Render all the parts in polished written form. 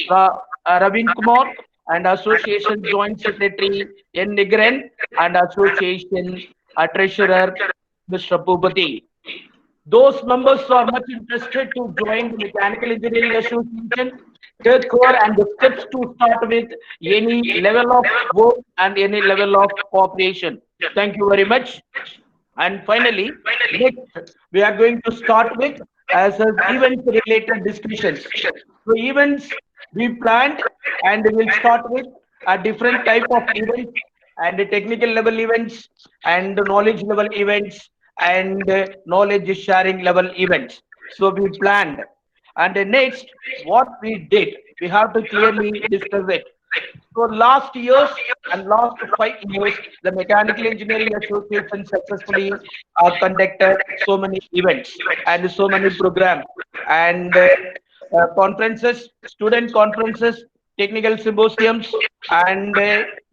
Ravin Kumar, and Association Joint Secretary N. Nigran, and Association Treasurer Mr. Bhupati. Those members are much interested to join the Mechanical Engineering Association, take care and the steps to start with any level of work and any level of cooperation. Thank you very much. And finally, next we are going to start with as event related discussions. So events we planned and we'll start with a different type of events and the technical level events and the knowledge level events and knowledge sharing level events. So we planned. And the next, what we did, we have to clearly discuss it. So last years and last 5 years, the Mechanical Engineering Association successfully conducted so many events and so many programs and conferences, student conferences, technical symposiums, and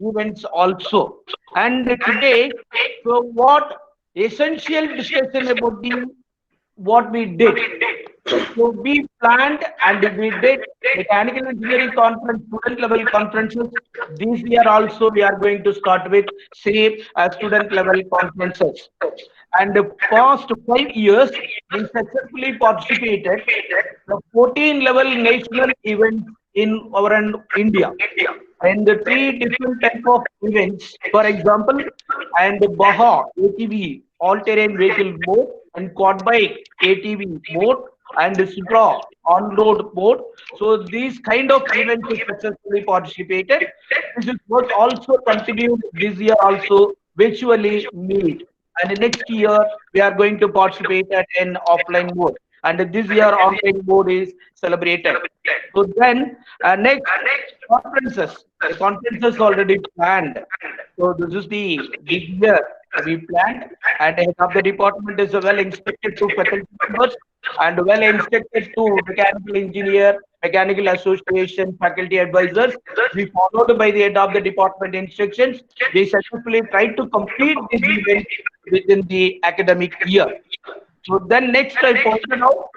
events also. And today, so what essential discussion about the what we did. So we planned and we did mechanical engineering conference, student level conferences. This year also we are going to start with same student level conferences. And the past 5 years we successfully participated the 14 level national events in our India. And the three different type of events, for example, and Baha ATV all-terrain vehicle mode and quad bike ATV mode and Supra on-road mode. So these kind of events is successfully participated. This is was also continued this year also virtually meet. And the next year we are going to participate at an offline mode. And this year online mode is celebrated. So then next conferences. The conferences already planned. So this is the this year we planned, and head of the department is well instructed to faculty members and well instructed to mechanical engineer, mechanical association, faculty advisors. We followed by the head of the department instructions. We successfully tried to complete this event within the academic year. So then next I pointed out,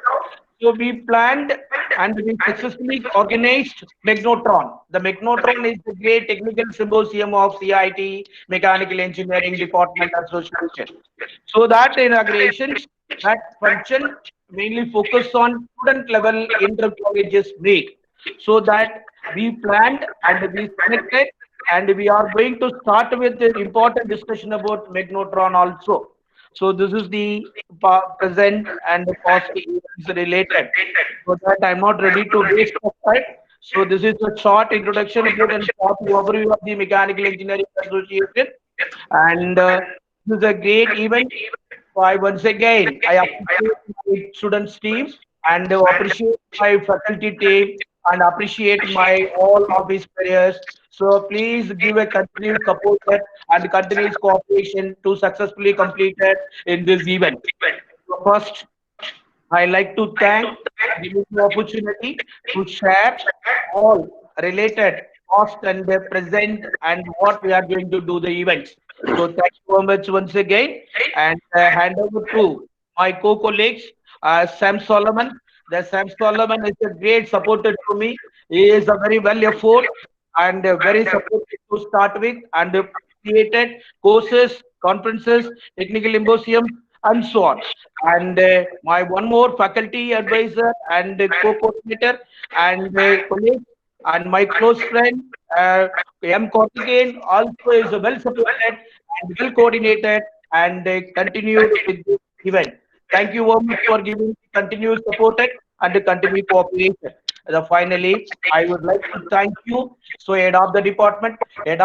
so we planned and we successfully organized Magnotron. The Magnotron is the great technical symposium of CIT Mechanical Engineering Department Association. So that inaugurations, that function mainly focus on student level inter-colleges meet. So that we planned and we selected and we are going to start with the important discussion about Magnotron also. So this is the present and the past events related. So that I'm not ready to waste of time. So this is a short introduction about and short overview of the Mechanical Engineering Association. And this is a great event. So I once again I appreciate my students team and appreciate my faculty team and appreciate my all office careers. So please give a continued support and continuous cooperation to successfully complete it in this event. So first, I like to thank giving the opportunity to share all related past and the present and what we are going to do the events. So thank you very much once again and hand over to my co-colleagues, Sam Solomon. The Sam Solomon is a great supporter to me. He is a very well effort and very supportive to start with and created courses, conferences, technical symposiums, and so on. And my one more faculty advisor and co-coordinator and colleague and my close friend M. Kortigain also is well supported and well coordinated and continued with this event. Thank you very much for giving continued support and continued cooperation. Finally, I would like to thank you. So, head of the department is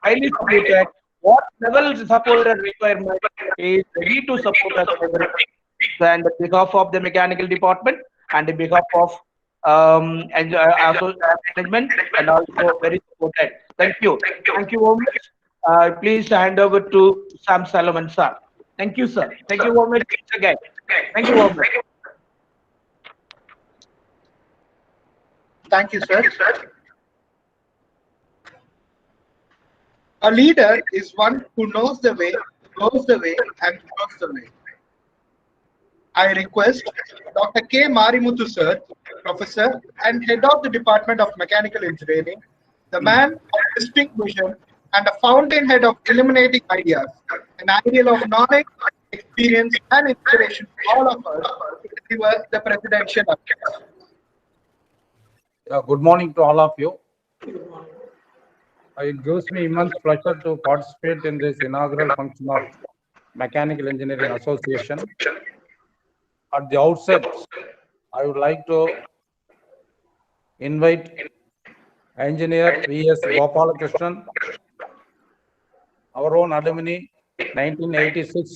highly supported. What level support and requirement is ready to support us everything. And on behalf of the mechanical department and on behalf of management and also very supported. Thank you. Thank you very much. Please hand over to Sam Solomon, sir. Thank you, sir. Thank you very much again. Thank you very much. Thank you, sir. A leader is one who knows the way, goes the way, and follows the way. I request Dr. K. Marimuthu sir, Professor and Head of the Department of Mechanical Engineering, the man of distinct vision and a fountainhead of illuminating ideas, an ideal of knowledge, experience, and inspiration for all of us to deliver the presidential address. Good morning to all of you. It gives me immense pleasure to participate in this inaugural function of Mechanical Engineering Association. At the outset, I would like to invite Engineer V.S. Gopalakrishnan, our own alumni, 1986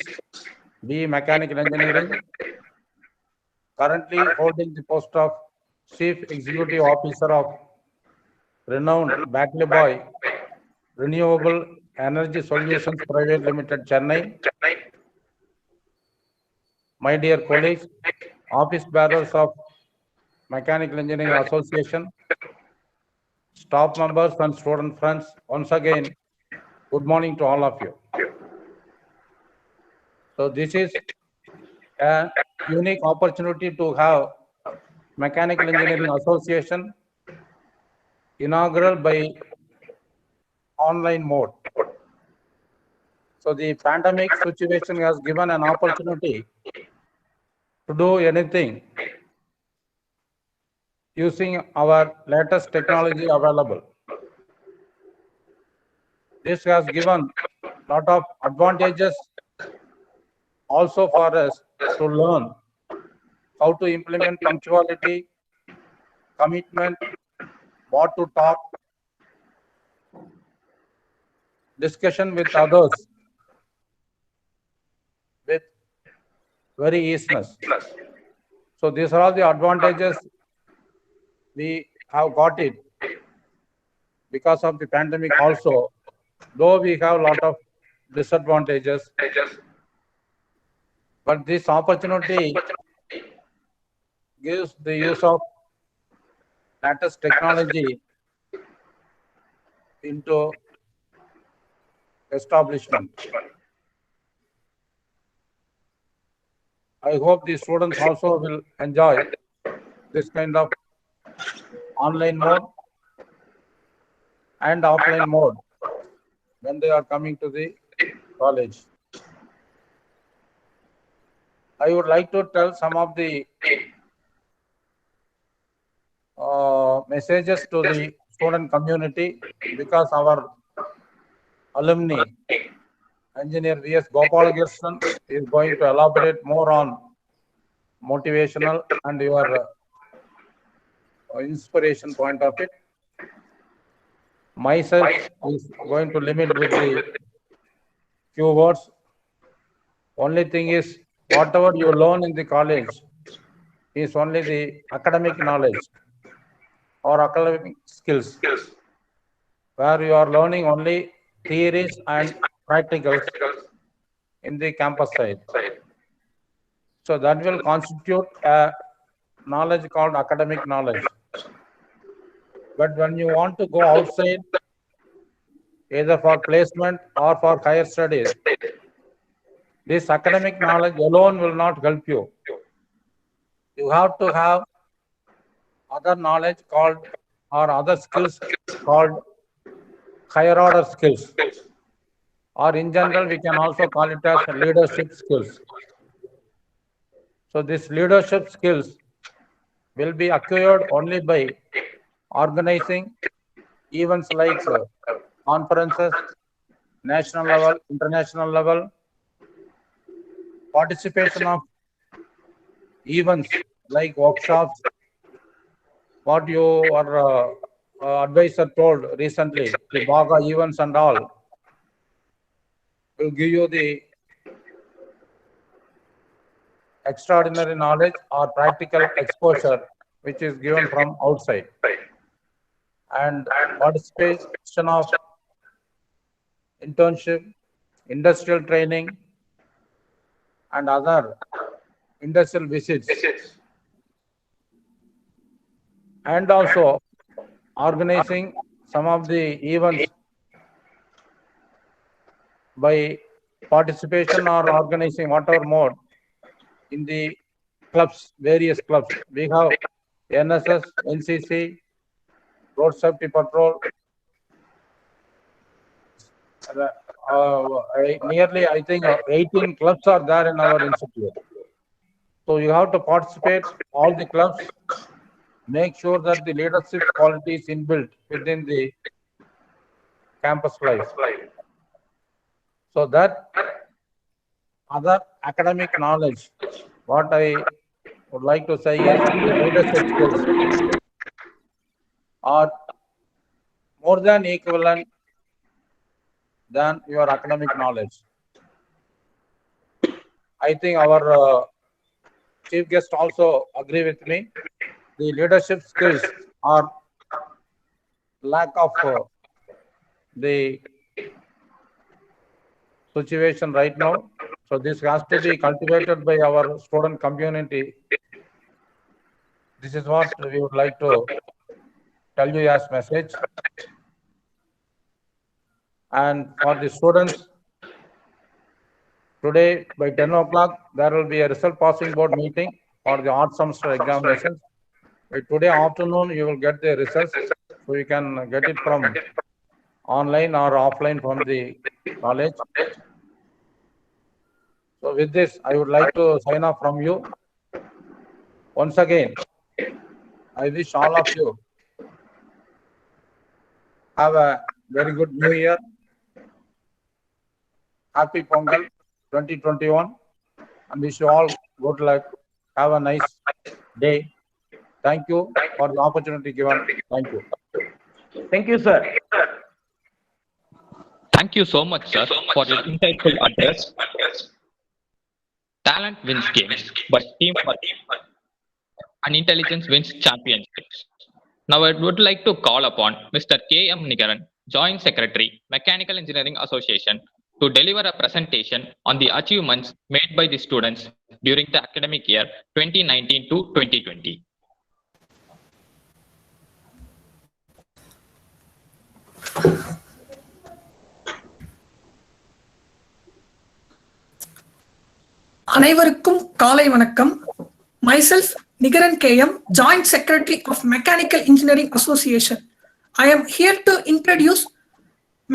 BE Mechanical Engineering, currently holding the post of Chief Executive Officer of renowned Bakley Renewable Energy Solutions Private Limited, Chennai. My dear colleagues, office bearers of Mechanical Engineering Association, staff members and student friends, once again, good morning to all of you. So this is a unique opportunity to have Mechanical Engineering Association inaugural by online mode. So the pandemic situation has given an opportunity to do anything using our latest technology available. This has given a lot of advantages also for us to learn how to implement punctuality, commitment, what to talk, discussion with others with very easiness. So these are all the advantages we have got it because of the pandemic also, though we have a lot of disadvantages. But this opportunity gives the use of latest technology into establishment. I hope the students also will enjoy this kind of online mode and offline mode when they are coming to the college. I would like to tell some of the messages to the student community because our alumni, Engineer V.S. Gopalakrishnan, is going to elaborate more on motivational and your inspiration point of it. Myself is going to limit with the few words. Only thing is, whatever you learn in the college is only the academic knowledge or academic skills, where you are learning only theories and practicals in the campus side. So that will constitute a knowledge called academic knowledge. But when you want to go outside, either for placement or for higher studies, this academic knowledge alone will not help you. You have to have other knowledge called or other skills called higher order skills, or in general we can also call it as leadership skills. So these leadership skills will be acquired only by organizing events like conferences, national level, international level, participation of events like workshops, what your advisor told recently, the Baga events and all, will give you the extraordinary knowledge or practical exposure which is given from outside. And participation of internship, industrial training, and other industrial visits, and also organizing some of the events by participation or organizing whatever mode in the clubs, various clubs. We have NSS, NCC, Road Safety Patrol. Nearly, I think, 18 clubs are there in our institute. So you have to participate, all the clubs, make sure that the leadership quality is inbuilt within the campus life. So that other academic knowledge, what I would like to say is the leadership skills are more than equivalent than your academic knowledge. I think our chief guest also agree with me. The leadership skills are lack of the situation right now. So this has to be cultivated by our student community. This is what we would like to tell you as message. And for the students, today by 10 o'clock, there will be a result passing board meeting for the art semester examinations. Today afternoon, you will get the results, so you can get it from online or offline from the college. So with this, I would like to sign off from you. Once again, I wish all of you have a very good new year. Happy Pongal 2021, and wish you all good luck. Have a nice day. Thank you for the opportunity given. Thank you. Thank you, sir. Thank you so much, sir, for your insightful address. Talent wins games, but teamwork and intelligence wins championships. Now I would like to call upon Mr. K.M. Nigaran, Joint Secretary, Mechanical Engineering Association, to deliver a presentation on the achievements made by the students during the academic year 2019 to 2020. அனைவருக்கும் காலை வணக்கம். Myself Nigaran KM, Joint Secretary of Mechanical Engineering Association. I am here to introduce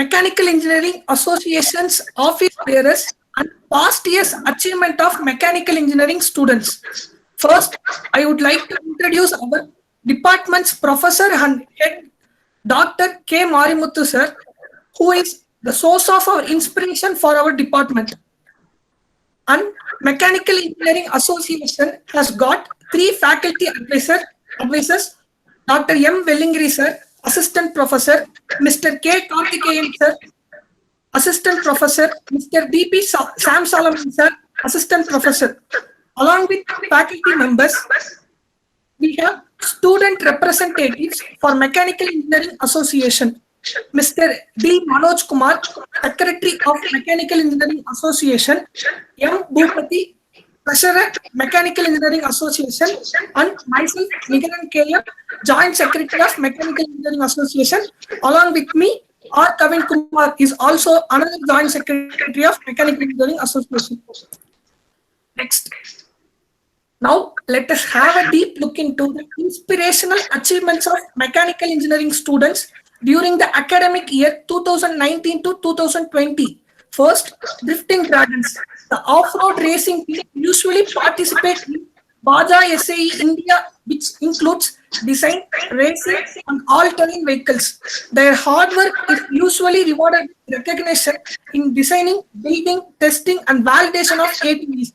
Mechanical Engineering Association's office bearers and past year's achievement of mechanical engineering students. First, I would like to introduce our department's professor and head, Dr. K. Marimuthu sir, who is the source of our inspiration for our department. And Mechanical Engineering Association has got 3 faculty advisors, Dr. M. Vellingiri sir, Assistant Professor, Mr. K. Karthikeyan sir, Assistant Professor, Mr. D.P. Sam Solomon sir, Assistant Professor. Along with faculty members, we have student representatives for Mechanical Engineering Association. Mr. D. Manoj Kumar, Secretary of Mechanical Engineering Association, M. Bhupati, Treasurer, Mechanical Engineering Association, and myself, Nigaran KM, Joint Secretary of Mechanical Engineering Association. Along with me, R. Kavin Kumar is also another Joint Secretary of Mechanical Engineering Association. Next. Now, let us have a deep look into the inspirational achievements of mechanical engineering students during the academic year 2019 to 2020. First, Drifting Dragons. The off-road racing team usually participate in Baja SAE India, which includes design, racing, and all-terrain vehicles. Their hard work is usually rewarded with recognition in designing, building, testing, and validation of ATVs.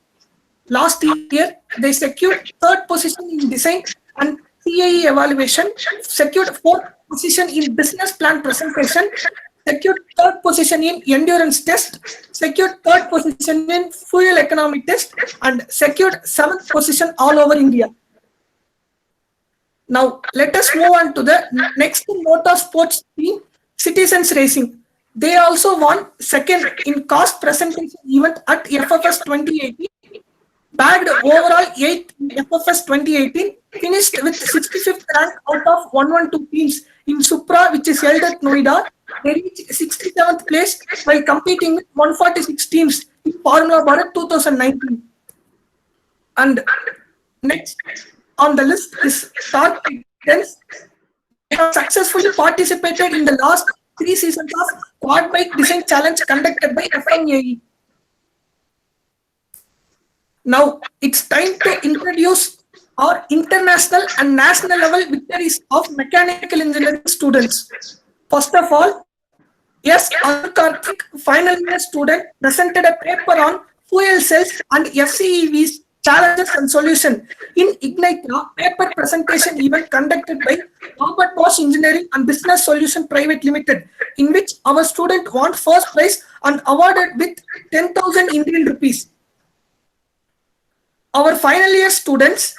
Last year, they secured 3rd position in design and CAE evaluation, secured 4th position in business plan presentation, secured 3rd position in endurance test, secured 3rd position in fuel economy test, and secured 7th position all over India. Now, let us move on to the next motorsports team, Citizens Racing. They also won 2nd in cost presentation event at FFS 2018, bagged overall 8th in FFS 2018, finished with 65th rank out of 112 teams in Supra, which is held at Noida. They reached 67th place while competing with 146 teams in Formula Bharat 2019. And Next on the list is Star Titans. They have successfully participated in the last 3 seasons of Quad Bike Design Challenge conducted by FNAE. Now it's time to introduce our international and national level victories of mechanical engineering students. First of all, yes, Arul Karthik, final year student, presented a paper on fuel cells and FCEVs challenges and solution in Ignite paper presentation event conducted by Robert Bosch Engineering and Business Solution Private Limited, in which our student won first prize and awarded with 10,000 Indian rupees. Our final year students,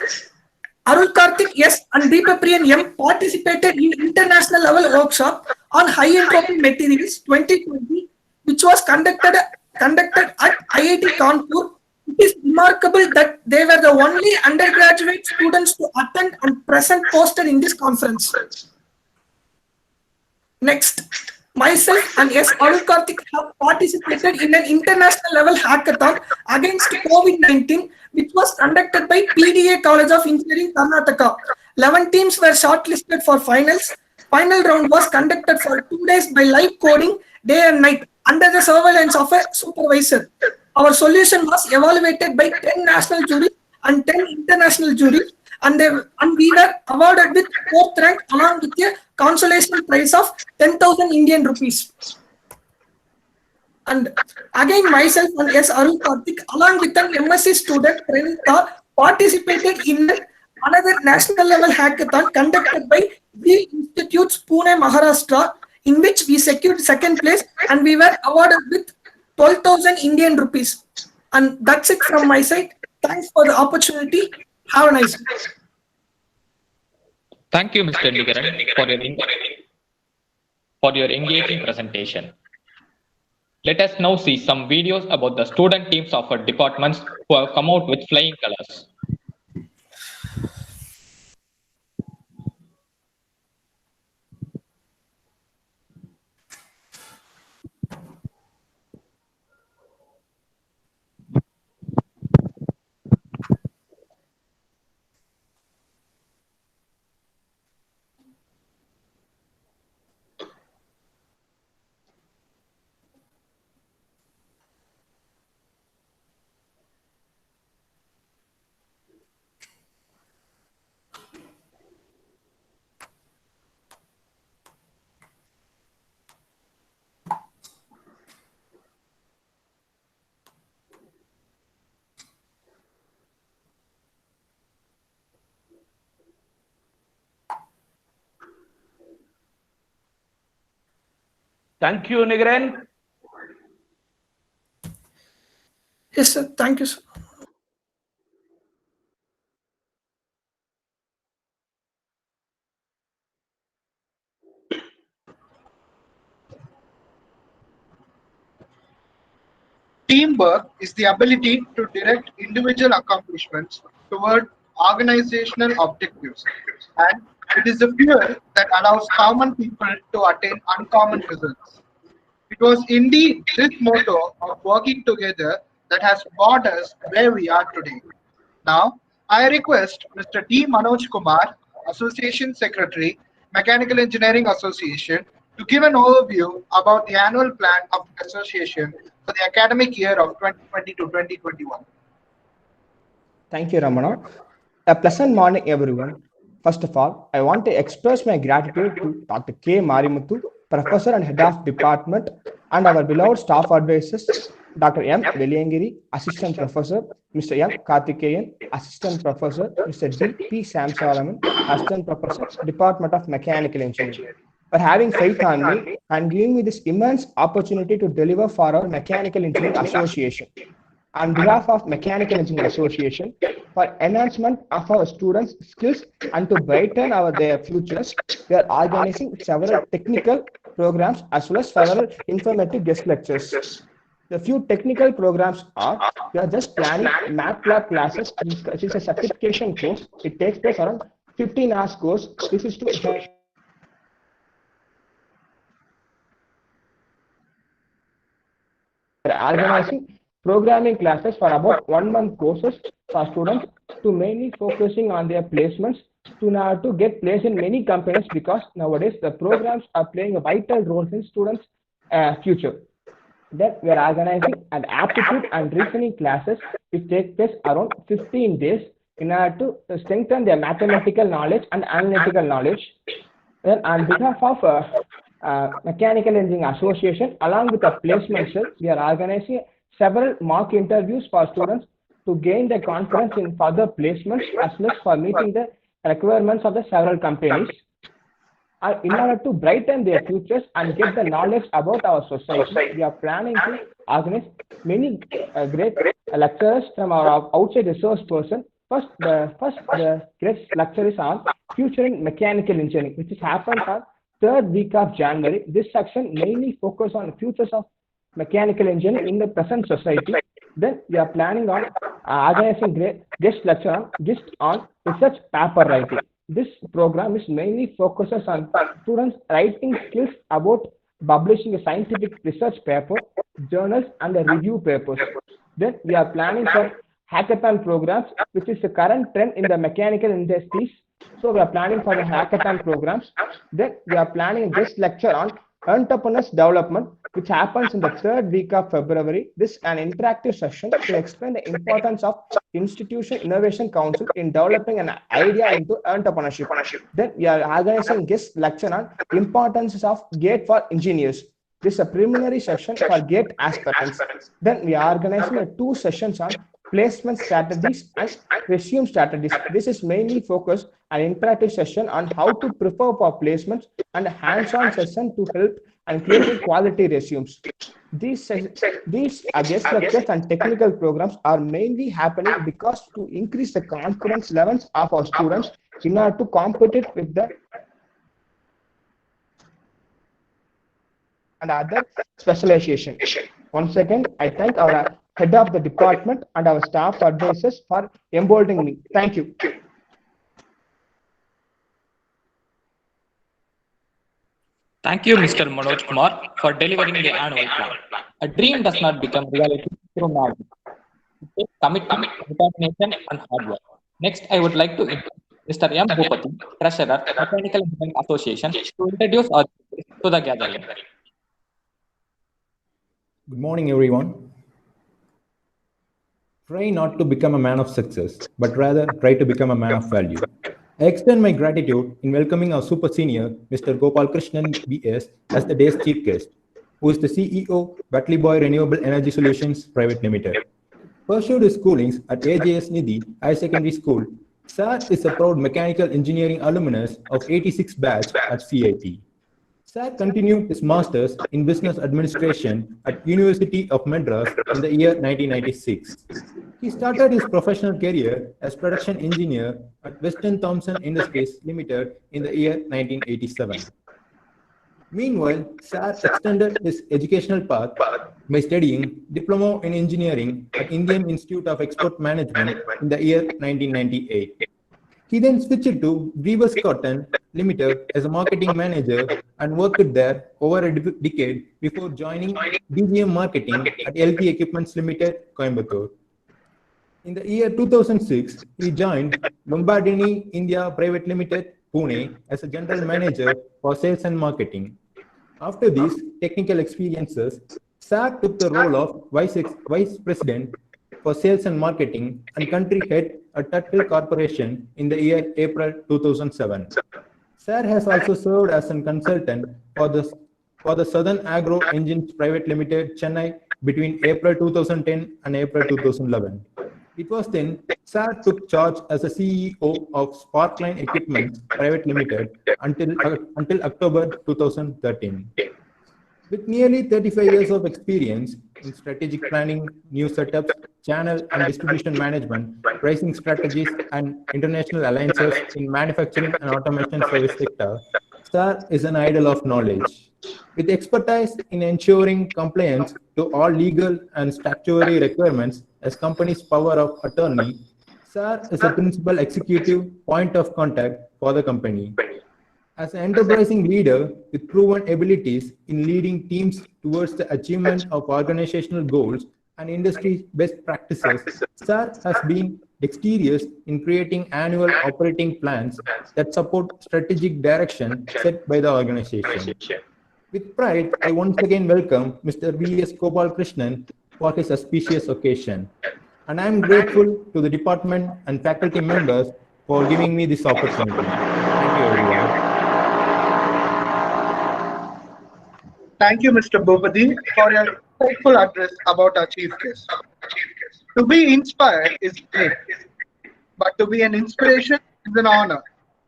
Arul Karthik S and Deepapriyan M, participated in international level workshop on high entropy materials 2020, which was conducted at IIT Kanpur. It is remarkable that they were the only undergraduate students to attend and present poster in this conference. Next, myself and S. Arul Karthik have participated in an international level hackathon against COVID-19, which was conducted by PDA College of Engineering, Karnataka. 11 teams were shortlisted for finals. Final round was conducted for 2 days by live coding day and night under the surveillance of a supervisor. Our solution was evaluated by 10 national juries and 10 international juries, and we were awarded with 4th rank along with a consolation prize of 10,000 Indian rupees. And again, myself and S. Arul Karthik, along with an MSc student, Pranita, participated in another national level hackathon conducted by the Institutes, Pune, Maharashtra, in which we secured second place and we were awarded with 12,000 Indian rupees. And that's it from my side. Thanks for the opportunity. Have a nice day. Thank you, Mr. Nigaran, for your engaging presentation. Let us now see some videos about the student teams of our departments who have come out with flying colors. Thank you, Nigaran. Yes, sir. Thank you, sir. Teamwork is the ability to direct individual accomplishments toward organizational objectives, and it is the fuel that allows common people to attain uncommon results. It was indeed this motto of working together that has brought us where we are today. Now, I request Mr. T. Manoj Kumar, Association Secretary, Mechanical Engineering Association, to give an overview about the annual plan of the association for the academic year of 2020 to 2021. Thank you, Ramana. A pleasant morning, everyone. First of all, I want to express my gratitude to Dr. K. Marimuthu, Professor and Head of Department, and our beloved staff advisors, Dr. M. Veliangiri, Assistant Professor, Mr. M. Karthikeyan, Assistant Professor, Mr. D. P. Sam Solomon, Assistant Professor, Department of Mechanical Engineering, for having faith on me and giving me this immense opportunity to deliver for our Mechanical Engineering Association. On behalf of Mechanical Engineering Association, for enhancement of our students' skills and to brighten their futures, we are organizing several technical programs as well as several informative guest lectures. The few technical programs are, we are just planning MATLAB classes, which is a certification course. It takes place around 15 hours course. This is to organizing programming classes for about 1 month courses for students to mainly focusing on their placements to get placed in many companies because nowadays the programs are playing a vital role in students' future. Then we are organizing an aptitude and reasoning classes which take place around 15 days in order to strengthen their mathematical knowledge and analytical knowledge. Then on behalf of Mechanical Engineering Association, along with the placement cell, we are organizing several mock interviews for students to gain the confidence in further placements as well as for meeting the requirements of the several companies. In order to brighten their futures and get the knowledge about our society, we are planning to organize many great lecturers from our outside resource person. The great lecture is on Future in Mechanical Engineering, which is happened on 3rd week of January. This section mainly focuses on futures of mechanical engineering in the present society. Then we are planning on organizing great guest lecture on research paper writing. This program is mainly focuses on students' writing skills about publishing a scientific research paper, journals, and the review papers. Then we are planning for hackathon programs, which is the current trend in the mechanical industries. So we are planning for the hackathon programs. Then we are planning a guest lecture on entrepreneurs development, which happens in the 3rd week of February. This is an interactive session to explain the importance of Institution Innovation Council in developing an idea into entrepreneurship. Then we are organizing guest lecture on importance of GATE for engineers. This is a preliminary session for GATE aspirants. Then we are organizing 2 sessions on placement strategies and resume strategies. This is mainly focused an interactive session on how to prepare for placements and a hands-on session to help and creating quality resumes. These guest lectures and technical programs are mainly happening because to increase the confidence levels of our students in order to compete with the and other specialization. Once again, I thank our head of the department and our staff advisors for emboldening me. Thank you. Thank you, Mr. Manoj Kumar, for delivering the annual plan. A dream does not become reality through magic. It takes commitment, determination, and hard work. Next, I would like to introduce Mr. M. Bhupati, Treasurer, Mechanical Engineering Association, to introduce our to the gathering. Good morning, everyone. Try not to become a man of success, but rather try to become a man of value. I extend my gratitude in welcoming our super senior, Mr. Gopal Krishnan BS, as the day's chief guest, who is the CEO, Batley Boy Renewable Energy Solutions Private Limited. Pursued his schoolings at AJS Nidhi High Secondary School, Sir is a proud mechanical engineering alumnus of 86 batch at CIT. Sir continued his master's in business administration at University of Madras in the year 1996. He started his professional career as production engineer at Weston Thomson Industries Limited in the year 1987. Meanwhile, Sir extended his educational path by studying Diploma in Engineering at Indian Institute of Export Management in the year 1998. He then switched to Brewers Cotton Limited as a marketing manager and worked there over a decade before joining DGM Marketing at LT Equipments Limited, Coimbatore. In the year 2006, he joined Lombardini India Private Limited, Pune, as a general manager for sales and marketing. After these technical experiences, Sir took the role of Vice President for Sales and Marketing and Country Head at Tuttle Corporation in the year April 2007. Sir has also served as a consultant for the Southern Agro Engines Private Limited, Chennai, between April 2010 and April 2011. It was then Sir took charge as a CEO of Sparkline Equipment Private Limited until October 2013. With nearly 35 years of experience in strategic planning, new setups, channel and distribution management, pricing strategies, and international alliances in manufacturing and automation service sector, Sir is an idol of knowledge. With expertise in ensuring compliance to all legal and statutory requirements as company's power of attorney, Sir is a principal executive point of contact for the company. As an enterprising leader with proven abilities in leading teams towards the achievement of organizational goals and industry best practices, Sir has been dexterous in creating annual operating plans that support strategic direction set by the organization. With pride, I once again welcome Mr. V.S. Gopal Krishnan for his auspicious occasion. And I am grateful to the department and faculty members for giving me this opportunity. Thank you, everyone. Thank you, Mr. Bhupati, for your insightful address about our chief guest. To be inspired is great, but to be an inspiration is an honor.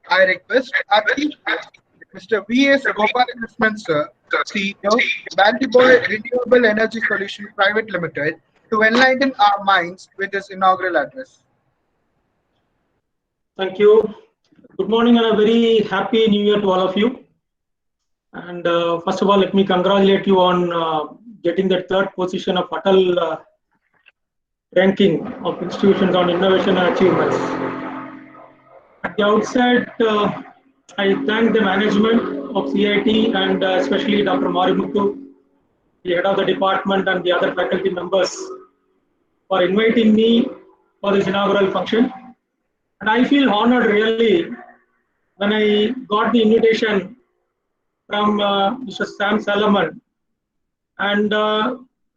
I request our chief guest, Mr. V.S. Gopalakrishnan, sir, CEO, Bantiboy Renewable Energy Solution Private Limited, to enlighten our minds with his inaugural address. Thank you. Good morning and a very happy new year to all of you. And first of all, let me congratulate you on getting the third position of Atal ranking of institutions on innovation and achievements. At the outset, I thank the management of CIT and especially Dr. Marimuthu, the head of the department, and the other faculty members for inviting me for this inaugural function. And I feel honored really when I got the invitation from Mr. Sam Salomon. And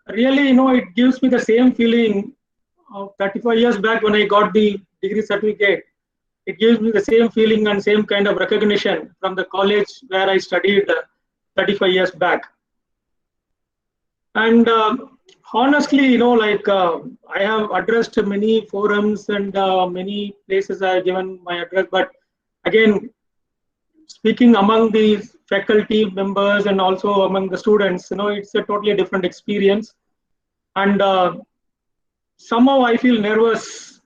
really, it gives me the same feeling of 35 years back when I got the degree certificate. It gives me the same feeling and same kind of recognition from the college where I studied 35 years back. And honestly, I have addressed many forums and many places I have given my address, but again, speaking among the faculty members and also among the students, it's a totally different experience. And somehow I feel nervous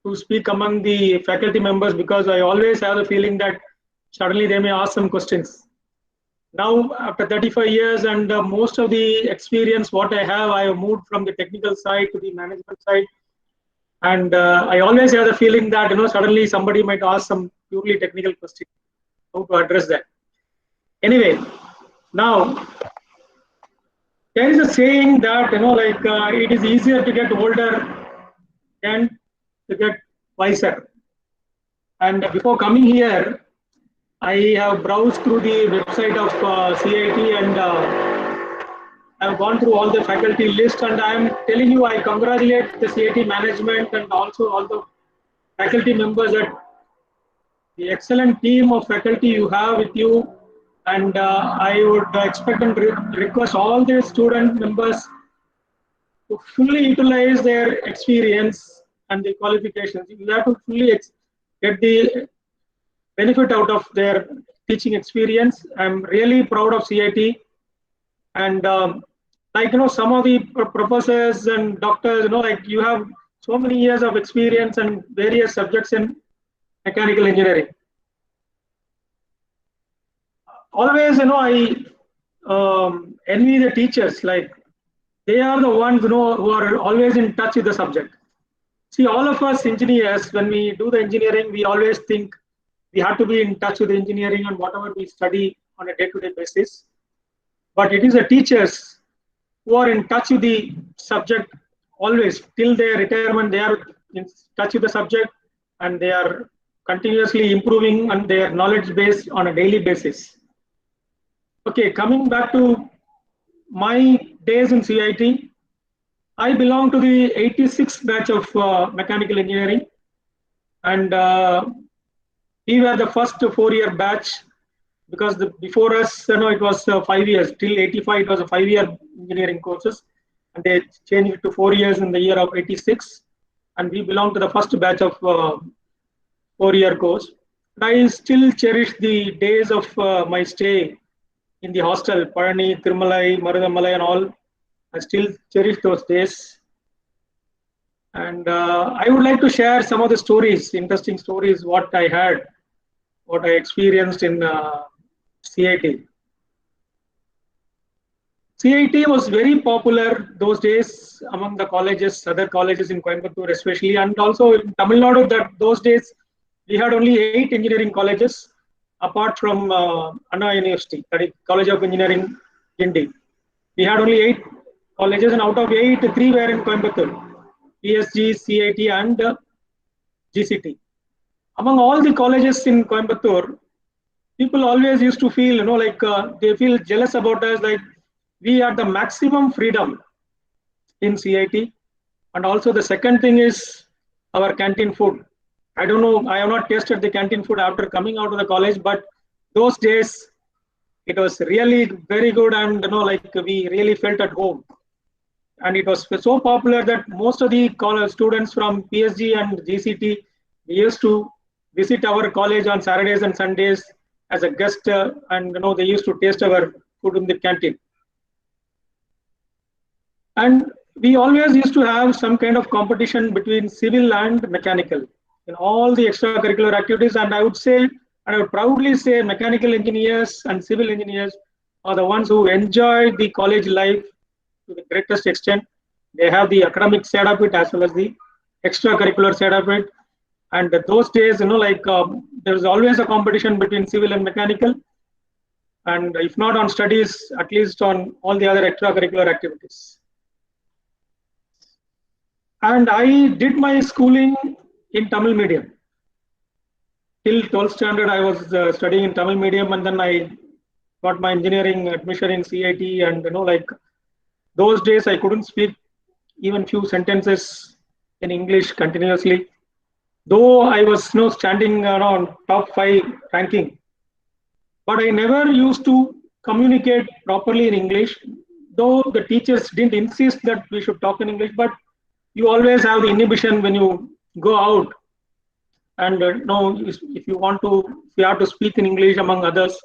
to speak among the faculty members because I always have the feeling that suddenly they may ask some questions. Now, after 35 years and most of the experience what I have moved from the technical side to the management side. And I always have the feeling that, suddenly somebody might ask some purely technical question, how to address that. Anyway, now, there is a saying that, it is easier to get older than to get wiser. And before coming here, I have browsed through the website of CIT and I've gone through all the faculty list, and I am telling you, I congratulate the CIT management and also all the faculty members at the excellent team of faculty you have with you. And I would expect and request all the student members to fully utilize their experience and the qualifications. You have to fully get the benefit out of their teaching experience. I'm really proud of CIT. And some of the professors and doctors, you have so many years of experience and various subjects in mechanical engineering. Always, I envy the teachers. They are the ones, who are always in touch with the subject. See, all of us engineers, when we do the engineering, we always think we have to be in touch with engineering and whatever we study on a day-to-day basis. But it is the teachers who are in touch with the subject always. Till their retirement, they are in touch with the subject and they are continuously improving on their knowledge base on a daily basis. Okay, coming back to my days in CIT, I belong to the 86th batch of mechanical engineering. And we were the first 4-year batch because before us, it was 5 years. Till 85, it was a 5-year engineering courses, and they changed it to 4 years in the year of 86. And we belong to the first batch of 4-year course. And I still cherish the days of my stay in the hostel, Parani, Thirumalai, Marudamalai, and all. I still cherish those days. And I would like to share some of the stories, interesting stories, what I had, what I experienced in CIT. CIT was very popular those days among the colleges, other colleges in Coimbatore especially, and also in Tamil Nadu. That those days we had only 8 engineering colleges apart from Anna University, that is College of Engineering, Gindi. We had only 8 colleges, and out of 8, 3 were in Coimbatore. PSG, CIT, and GCT. Among all the colleges in Coimbatore, people always used to feel, they feel jealous about us, like we had the maximum freedom in CIT. And also the second thing is our canteen food. I don't know, I have not tasted the canteen food after coming out of the college, but those days it was really very good, and we really felt at home. And it was so popular that most of the college students from PSG and GCT used to visit our college on Saturdays and Sundays as a guest, and they used to taste our food in the canteen. And we always used to have some kind of competition between civil and mechanical in all the extracurricular activities. And I would proudly say mechanical engineers and civil engineers are the ones who enjoy the college life to the greatest extent. They have the academic side of it as well as the extracurricular side of it. And those days, there was always a competition between civil and mechanical. And if not on studies, at least on all the other extracurricular activities. And I did my schooling in Tamil medium. Till 12th standard, I was studying in Tamil medium, and then I got my engineering admission in CIT. And those days I couldn't speak even few sentences in English continuously. Though I was standing around top 5 ranking, but I never used to communicate properly in English. Though the teachers didn't insist that we should talk in English, but you always have the inhibition when you go out, and if you have to speak in English among others.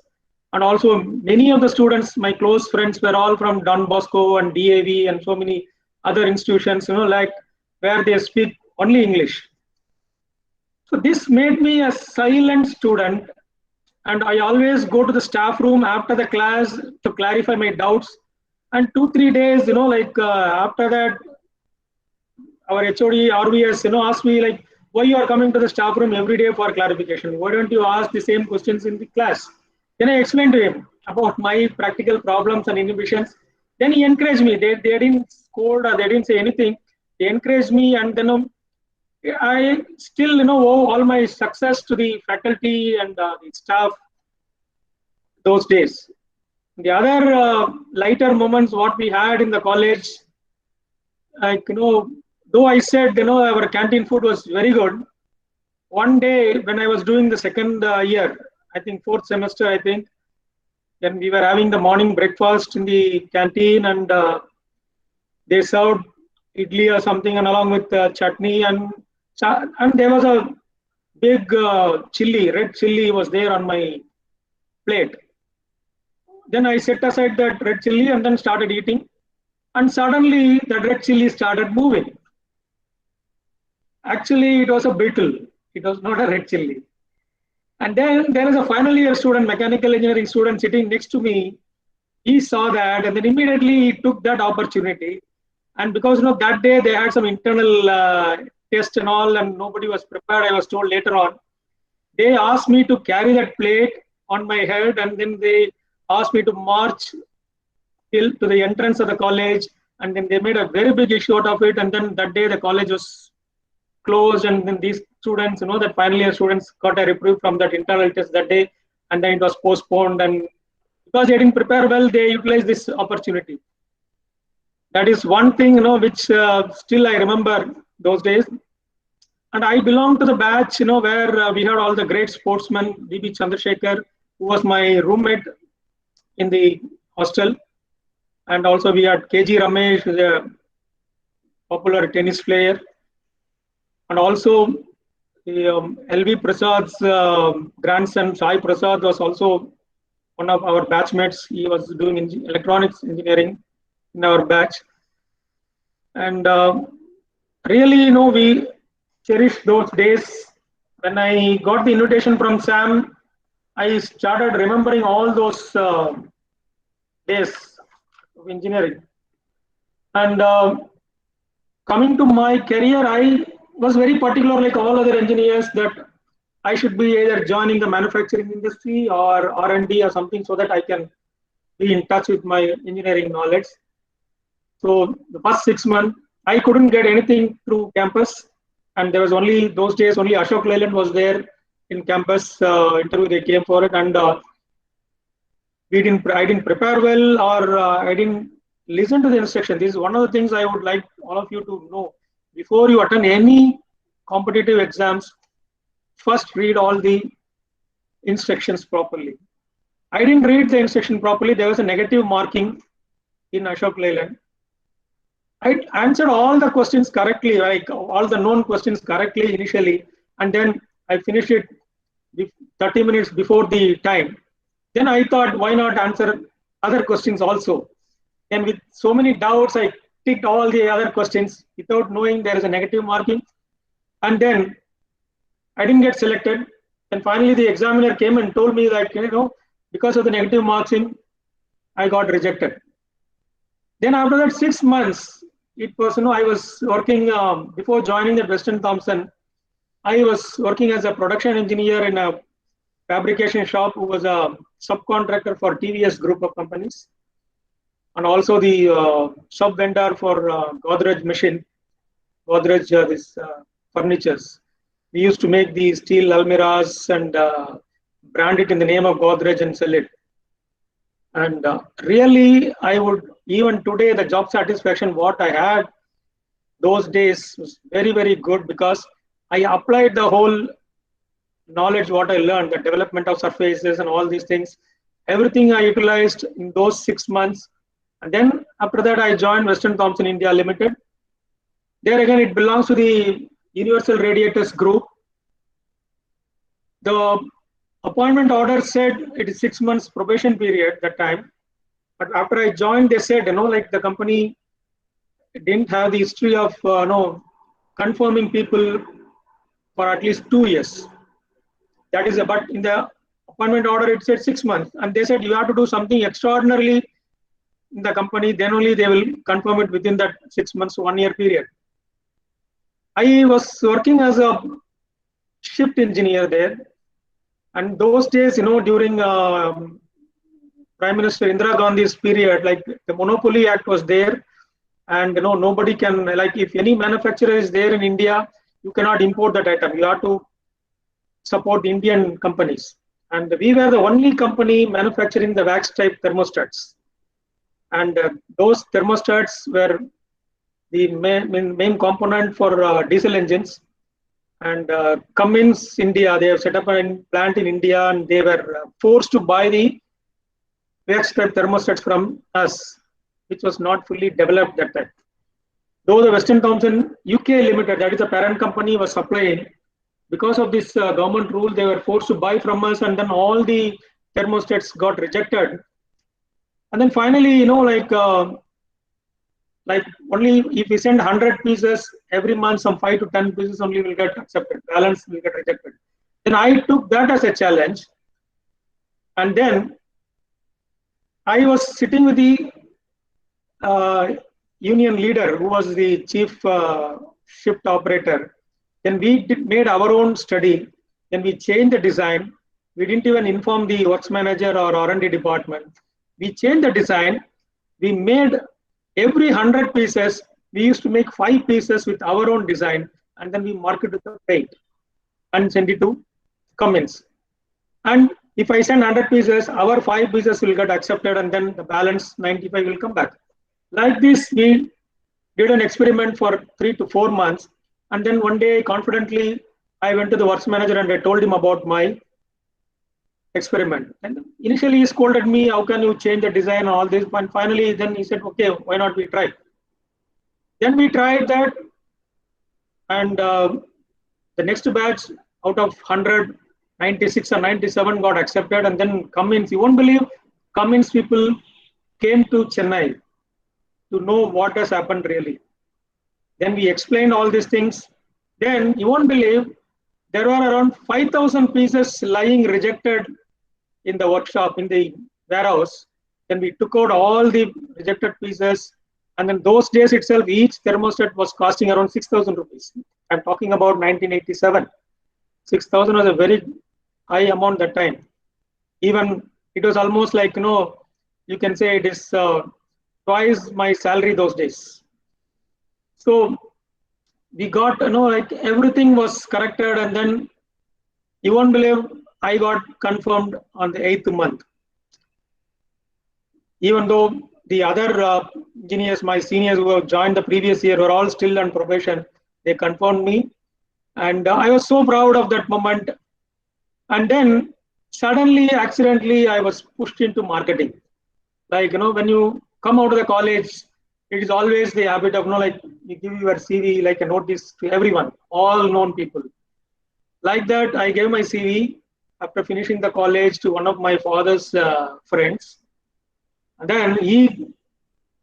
And also many of the students, my close friends, were all from Don Bosco and DAV and so many other institutions, where they speak only English. So this made me a silent student, and I always go to the staff room after the class to clarify my doubts. And 2-3 days, after that, our HOD RVS, asked me why you are coming to the staff room every day for clarification? Why don't you ask the same questions in the class? Then I explained to him about my practical problems and inhibitions. Then he encouraged me. They didn't scold or they didn't say anything. They encouraged me, and then I still owe all my success to the faculty and the staff those days. The other lighter moments what we had in the college, though I said our canteen food was very good, one day when I was doing the second year, I think 4th semester, then we were having the morning breakfast in the canteen, and they served idli or something, and along with chutney, and there was a big chili, red chili was there on my plate. Then I set aside that red chili and then started eating, and suddenly that red chili started moving. Actually, it was a beetle. It was not a red chili. And then there is a final year student, mechanical engineering student sitting next to me. He saw that, and then immediately he took that opportunity. And because that day they had some internal test and all, and nobody was prepared, I was told later on. They asked me to carry that plate on my head, and then they asked me to march till to the entrance of the college, and then they made a very big issue out of it. And then that day the college was closed, and then these students, that final year students got a reprieve from that internal test that day, and then it was postponed. And because they didn't prepare well, they utilized this opportunity. That is one thing, which still I remember those days. And I belong to the batch, where we had all the great sportsmen, B.B. Chandrasekhar, who was my roommate in the hostel. And also we had K.G. Ramesh, who is a popular tennis player. And also L.V. Prasad's grandson, Sai Prasad, was also one of our batchmates. He was doing electronics engineering in our batch. And really, we cherish those days. When I got the invitation from Sam, I started remembering all those days of engineering. And coming to my career, I was very particular, like all other engineers, that I should be either joining the manufacturing industry or R&D or something, so that I can be in touch with my engineering knowledge. So the first 6 months, I couldn't get anything through campus. and there was only those days only Ashok Leyland was there in campus interview. They came for it, and I didn't prepare well, or I didn't listen to the instruction. This is one of the things I would like all of you to know. Before you attend any competitive exams, first read all the instructions properly. I didn't read the instruction properly. There was a negative marking in Ashok Leyland. I answered all the questions correctly, like all the known questions correctly initially, and then I finished it 30 minutes before the time. Then I thought, why not answer other questions also? And with so many doubts, I ticked all the other questions without knowing there is a negative marking. And then I didn't get selected. And finally, the examiner came and told me that, because of the negative marking, I got rejected. Then after that 6 months, it was, I was working, before joining the Western Thompson, I was working as a production engineer in a fabrication shop who was a subcontractor for TVS group of companies, and also the sub-vendor for Godrej machine, Godrej furnitures. We used to make these steel almirahs and brand it in the name of Godrej and sell it. And really, I would, even today, the job satisfaction what I had those days was very, very good, because I applied the whole knowledge what I learned, the development of surfaces and all these things. Everything I utilized in those 6 months. And then after that, I joined Western Thompson India Limited. There again, it belongs to the Universal Radiators Group. The appointment order said it is 6 months probation period that time. But after I joined, they said, like the company didn't have the history of, confirming people for at least 2 years. That is, but in the appointment order, it said 6 months. And they said, you have to do something extraordinarily in the company, then only they will confirm it within that 6 months, 1 year period. I was working as a shift engineer there. And those days, during Prime Minister Indira Gandhi's period, like the Monopoly Act was there. And, nobody can, like if any manufacturer is there in India, you cannot import that item. You have to support Indian companies. And we were the only company manufacturing the wax type thermostats. And those thermostats were the main component for diesel engines. And Cummins India, they have set up a plant in India, and they were forced to buy the wax type thermostats from us, which was not fully developed that time. Though the Western Thompson UK Limited, that is the parent company, was supplying, because of this government rule, they were forced to buy from us, and then all the thermostats got rejected. And then finally, like only if we send 100 pieces every month, some 5 to 10 pieces only will get accepted. Balance will get rejected. Then I took that as a challenge. And then I was sitting with the union leader, who was the chief shift operator. Then we made our own study. Then we changed the design. We didn't even inform the works manager or R&D department. We changed the design. We made every 100 pieces, we used to make 5 pieces with our own design, and then we mark it with the paint and send it to Cummins. And if I send 100 pieces, our 5 pieces will get accepted, and then the balance 95 will come back. Like this, we did an experiment for 3 to 4 months. And then one day, confidently, I went to the works manager and I told him about my experiment. And initially he scolded me, how can you change the design and all this? And finally, then he said, okay, why not we try? Then we tried that. And the next batch out of 100, 96 or 97 got accepted. And then Cummins, you won't believe, Cummins people came to Chennai to know what has happened really. Then we explained all these things. Then you won't believe, there were around 5,000 pieces lying rejected in the workshop, in the warehouse. Then we took out all the rejected pieces. And then those days itself, each thermostat was costing around 6,000 rupees. I'm talking about 1987. 6,000 was a very high amount that time. Even it was almost like, you can say it is twice my salary those days. So we got, like everything was corrected, and then you won't believe I got confirmed on the 8th month. Even though the other engineers, my seniors who have joined the previous year, were all still on probation, they confirmed me, and I was so proud of that moment. And then suddenly, accidentally, I was pushed into marketing. Like, when you come out of the college, it is always the habit of, like, you give your CV like a notice to everyone, all known people. Like that, I gave my CV after finishing the college to one of my father's friends. And then he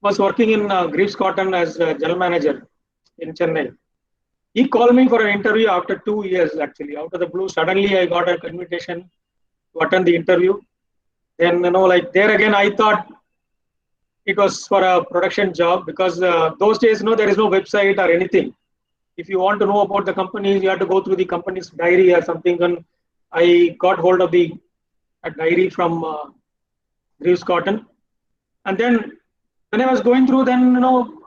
was working in Greaves Cotton as a general manager in Chennai. He called me for an interview after 2 years, actually. Out of the blue, suddenly I got an invitation to attend the interview. Then, like there again, I thought it was for a production job, because those days, there is no website or anything. If you want to know about the companies, you have to go through the company's diary or something. And I got hold of a diary from Greaves Cotton. And then when I was going through,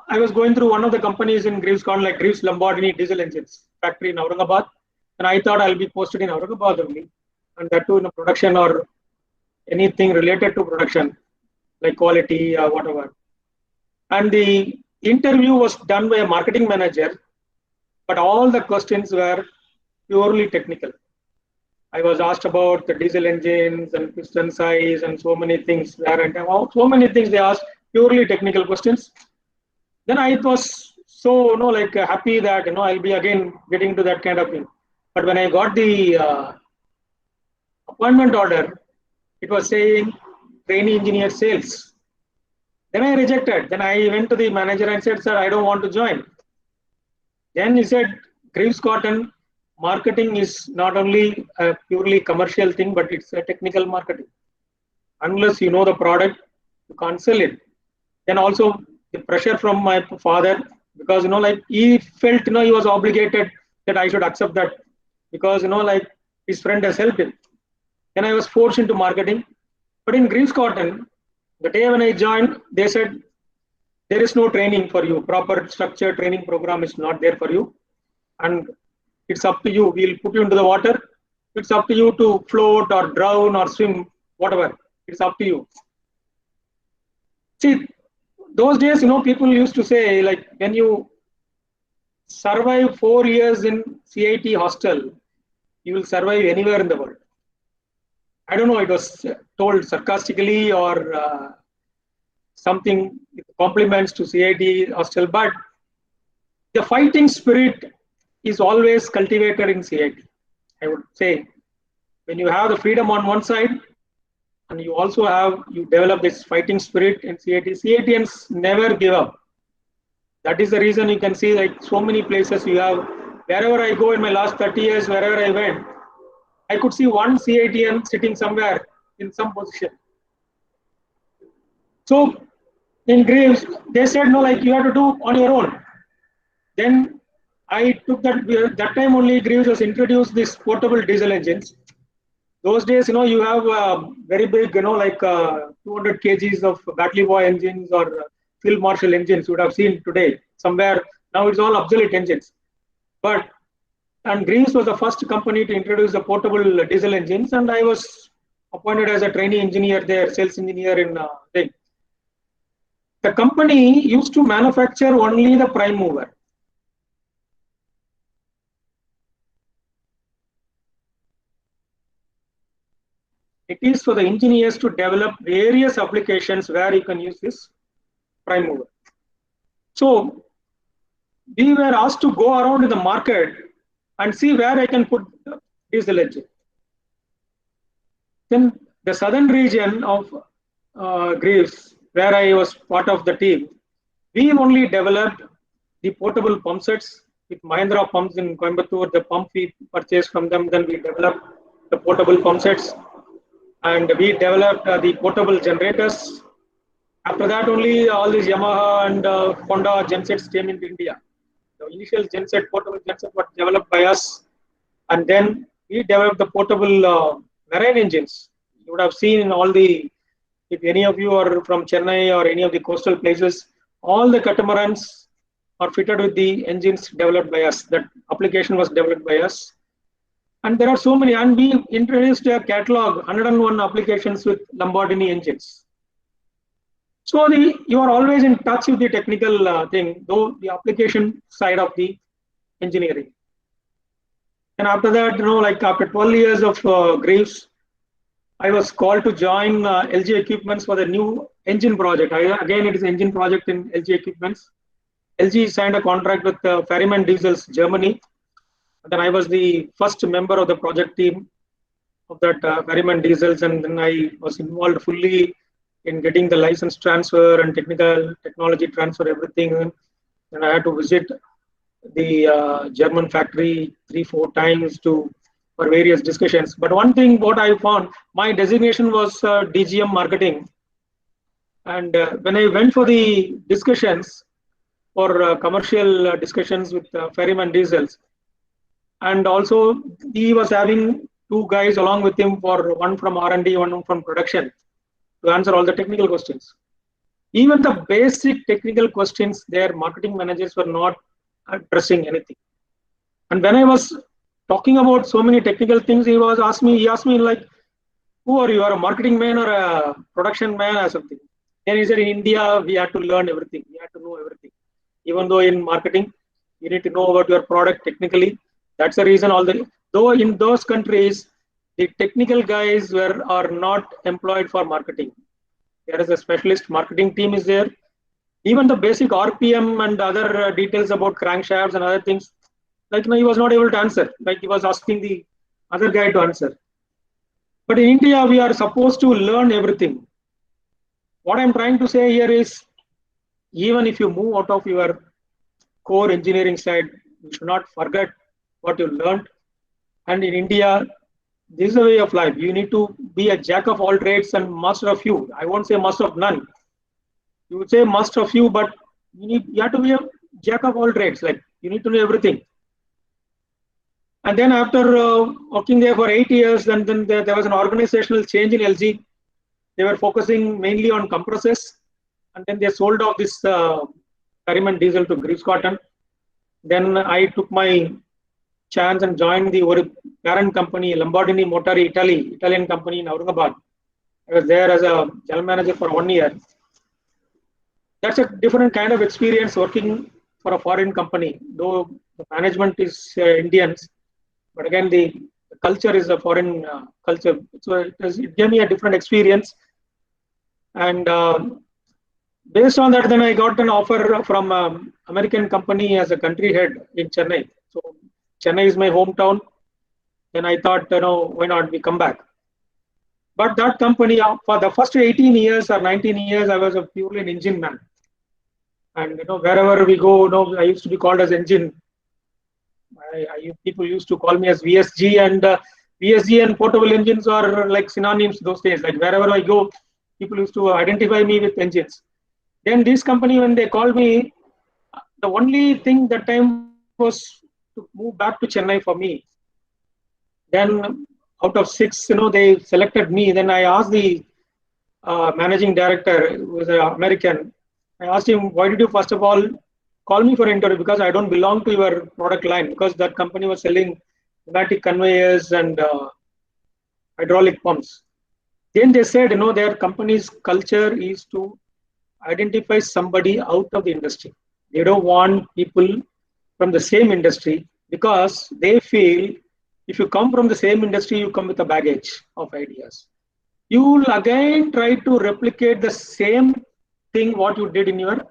I was going through one of the companies in Greaves Cotton, like Greaves Lamborghini Diesel Engines factory in Aurangabad. And I thought I'll be posted in Aurangabad only, and that too in a production or anything related to production, like quality or whatever. And the interview was done by a marketing manager, but all the questions were purely technical. I was asked about the diesel engines and piston size and so many things there, and so many things they asked, purely technical questions. Then I was so like happy that I'll be again getting to that kind of thing. But when I got the appointment order, it was saying trainee engineer sales. Then I rejected. Then I went to the manager and said, "Sir, I don't want to join." Then he said, "Greaves Cotton marketing is not only a purely commercial thing, but it's a technical marketing. Unless you know the product, you can't sell it." Then also the pressure from my father, because like he felt he was obligated that I should accept that, because like his friend has helped him. Then I was forced into marketing. But in Greaves Cotton, the day when I joined, they said there is no training for you. Proper structured training program is not there for you, and it's up to you. We'll put you into the water. It's up to you to float or drown or swim, whatever. It's up to you. See, those days, people used to say, like, when you survive 4 years in CIT hostel, you will survive anywhere in the world. I don't know, it was told sarcastically or something compliments to CIT hostel, but the fighting spirit is always cultivated in CIT. I would say, when you have the freedom on one side, and you develop this fighting spirit in CIT. CITians never give up. That is the reason you can see, like, so many places you have. Wherever I go in my last 30 years, wherever I went, I could see one CITian sitting somewhere in some position. So in Greaves, they said, no, like, you have to do on your own. Then I took that time only Greaves was introduced this portable diesel engines. Those days, you have very big, like 200 kgs of Batley engines or Phil Marshall engines you would have seen today somewhere. Now it's all obsolete engines. And Greaves was the first company to introduce the portable diesel engines, and I was appointed as a trainee engineer there, sales engineer in thing. The company used to manufacture only the prime mover. It is for the engineers to develop various applications where you can use this prime mover. So we were asked to go around in the market and see where I can put the diesel engine. Then the southern region of Greaves, where I was part of the team, we only developed the portable pump sets with Mahindra pumps in Coimbatore. The pump we purchased from them, then we developed the portable pump sets. And we developed the portable generators. After that, only all these Yamaha and Honda gensets came into India. The initial genset, portable genset, was developed by us, and then we developed the portable marine engines. You would have seen in all the, if any of you are from Chennai or any of the coastal places, all the catamarans or fitted with the engines developed by us. That application was developed by us. And there are so many, and we introduced a catalog, 101 applications with Lamborghini engines. So you are always in touch with the technical thing, though the application side of the engineering. And after that, like after 12 years of Graves, I was called to join LG Equipments for the new engine project. Again, it is engine project in LG Equipments. LG signed a contract with Ferryman Diesels, Germany. Then I was the first member of the project team of that Ferryman Diesels, and then I was involved fully in getting the license transfer and technology transfer, everything. And I had to visit the German factory 3-4 times for various discussions. But one thing what I found, my designation was DGM marketing. And when I went for the discussions, for commercial discussions with Ferryman Diesels, and also he was having 2 guys along with him, for one from R&D, one from production, to answer all the technical questions. Even the basic technical questions, their marketing managers were not addressing anything. And when I was talking about so many technical things, he asked me like, who are you? Are a marketing man or a production man or something? And he said, in India, we have to learn everything. We have to know everything. Even though in marketing, you need to know about your product technically. That's the reason though in those countries, the technical guys are not employed for marketing. There is a specialist marketing team is there. Even the basic RPM and other details about crankshafts and other things, like he was not able to answer. Like he was asking the other guy to answer. But in India, we are supposed to learn everything. What I'm trying to say here is, even if you move out of your core engineering side, you should not forget what you learned. And in India, this is a way of life. You need to be a jack of all trades and master of few. I won't say master of none. You would say master of few, but you have to be a jack of all trades. Like you need to know everything. And then after working there for 8 years, then there was an organizational change in LG. They were focusing mainly on compressors, and then they sold off this Ferryman Diesel to Greaves Cotton. Then I took my chance and joined the parent company, Lamborghini Motori Italian company in Aurangabad. I was there as a general manager for 1 year. That's a different kind of experience working for a foreign company, though the management is Indians, but again the culture is a foreign culture. So it gave me a different experience. And based on that, then I got an offer from American company as a country head in Chennai. So Chennai is my hometown. Then I thought, why not we come back? But that company, for the first 18 years or 19 years, I was purely an engine man. And wherever we go, I used to be called as engine. People used to call me as VSG, and VSG and portable engines are like synonyms those days. Like wherever I go, people used to identify me with engines. Then this company, when they called me, the only thing that time was to move back to Chennai for me. Then out of 6, they selected me. Then I asked the managing director, who was an American, I asked him, why did you first of all call me for an interview? Because I don't belong to your product line, because that company was selling pneumatic conveyors and hydraulic pumps. Then they said, their company's culture is to identify somebody out of the industry. They don't want people from the same industry, because they feel if you come from the same industry, you come with a baggage of ideas. You will again try to replicate the same thing what you did in your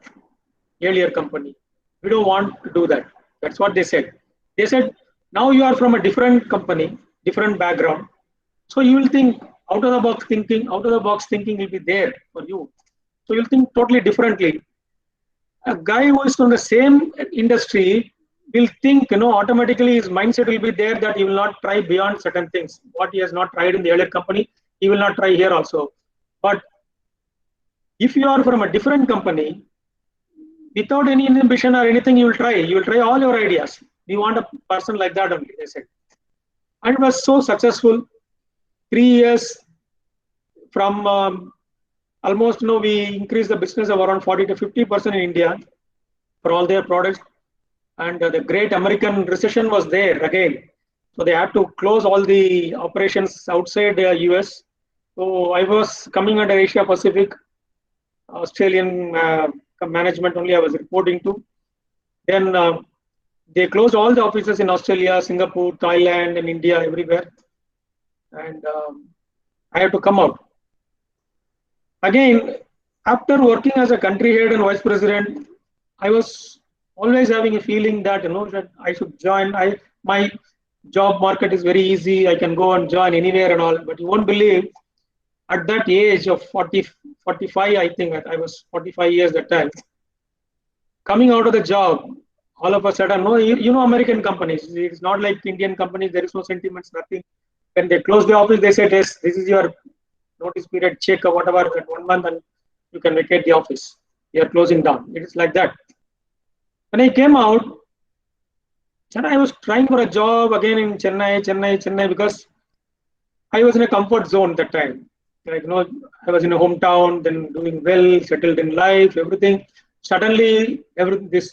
earlier company. We don't want to do that. That's what they said. They said, now you are from a different company, different background. So you will think out of the box thinking will be there for you. So you'll think totally differently. A guy who is from the same industry will think, automatically his mindset will be there that he will not try beyond certain things. What he has not tried in the earlier company, he will not try here also. But if you are from a different company, without any inhibition or anything, you will try all your ideas. We want a person like that only, they said. And it was so successful. 3 years from almost, we increased the business of around 40 to 50% in India. for all their products. And the great American recession was there again. So they had to close all the operations outside the US. So I was coming under Asia Pacific, Australian management only I was reporting to. Then they closed all the offices in Australia, Singapore, Thailand, and India, everywhere. And I had to come out. Again, after working as a country head and vice president, I was always having a feeling that that I should join. My job market is very easy. I can go and join anywhere and all. But you won't believe, at that age of 40, 45, I think I was 45 years that time. Coming out of the job, all of a sudden, no, you know American companies. It's not like Indian companies. There is no sentiments, nothing. When they close the office, they say, "Yes, this is your notice period, check or whatever, that 1 month, and you can vacate the office. You are closing down." It is like that. When I came out, I was trying for a job again in Chennai, because I was in a comfort zone that time. Like, I was in a hometown, then doing well, settled in life, everything. Suddenly, this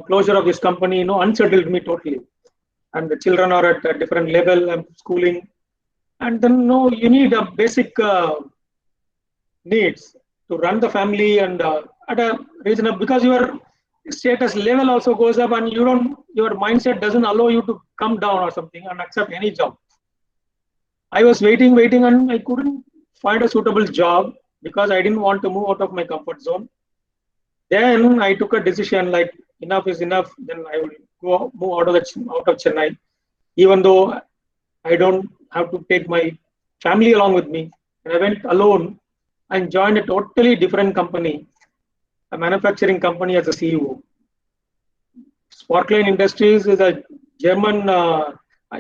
closure of this company, unsettled me totally. And the children are at a different level. I'm schooling, and then you need a basic needs to run the family, and at a reasonable, because your status level also goes up, and your mindset doesn't allow you to come down or something and accept any job. I was waiting, and I couldn't find a suitable job because I didn't want to move out of my comfort zone. Then I took a decision, like, enough is enough. Then I will move out of Chennai, even though I don't have to take my family along with me. And I went alone and joined a totally different company, a manufacturing company, as a CEO. Sparkline Industries is a German.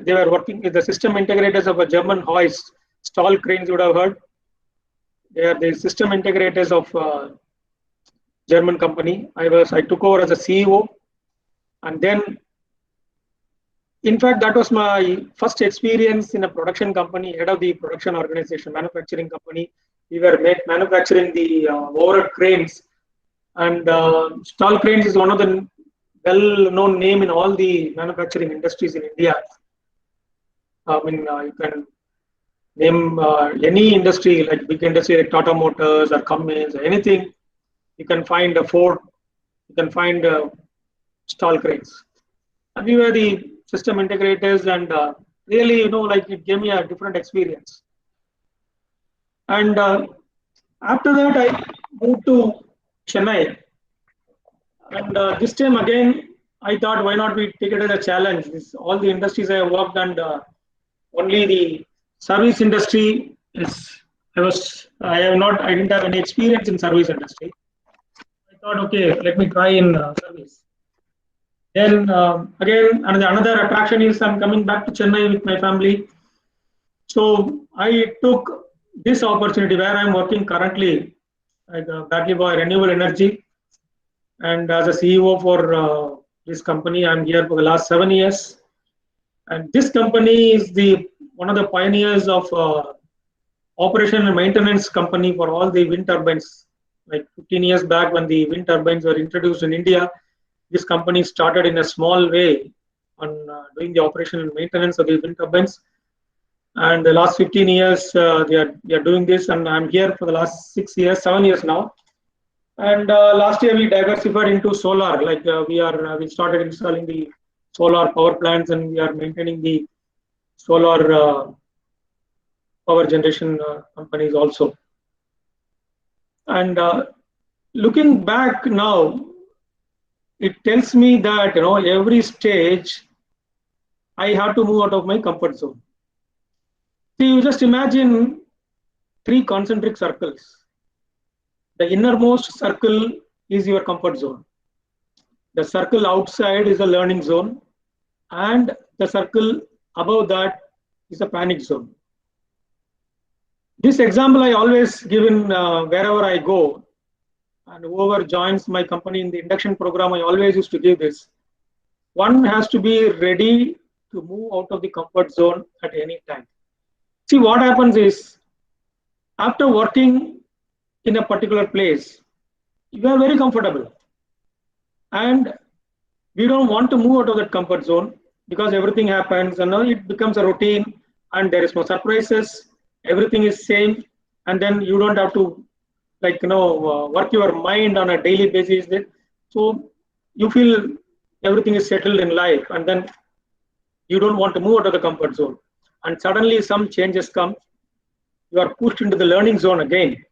They were working with the system integrators of a German hoist, Stahl Cranes, you would have heard. They are the system integrators of German company. I took over as a CEO, and then, in fact, that was my first experience in a production company, head of the production organization, manufacturing company. We were manufacturing the overhead cranes, and Stahl Cranes is one of the well-known name in all the manufacturing industries in India. I mean, you can name any industry, like big industry like Tata Motors or Cummins or anything. You can find a Ford, you can find Stahl Cranes. And we were the system integrators, and really, it gave me a different experience. And after that, I moved to Chennai. And this time again, I thought, why not we take it as a challenge? All the industries I have worked, and only the service industry I didn't have any experience in service industry. I thought, okay, let me try in service. Then again, another attraction is I'm coming back to Chennai with my family. So I took this opportunity where I'm working currently, like Badly Boy Renewable Energy, and as a CEO for this company. I'm here for the last 7 years, and this company is one of the pioneers of operation and maintenance company for all the wind turbines. Like 15 years back, when the wind turbines were introduced in India, this company started in a small way on doing the operation and maintenance of the wind turbines. And the last 15 years, they are doing this, and I'm here for the last 7 years now. And last year we diversified into solar. Like we started installing the solar power plants, and we are maintaining the solar power generation companies also. And looking back now, it tells me that every stage I have to move out of my comfort zone. See, you just imagine 3 concentric circles. The innermost circle is your comfort zone. The circle outside is a learning zone, and the circle above that is a panic zone. This example I always give in wherever I go, and whoever joins my company in the induction program, I always used to give this. One has to be ready to move out of the comfort zone at any time. See, what happens is, after working in a particular place, you are very comfortable. and we don't want to move out of that comfort zone because everything happens and now it becomes a routine and there is no surprises. Everything is same, and then you don't have to work your mind on a daily basis. So you feel everything is settled in life, and then you don't want to move out of the comfort zone. And suddenly some changes come. You are pushed into the learning zone again.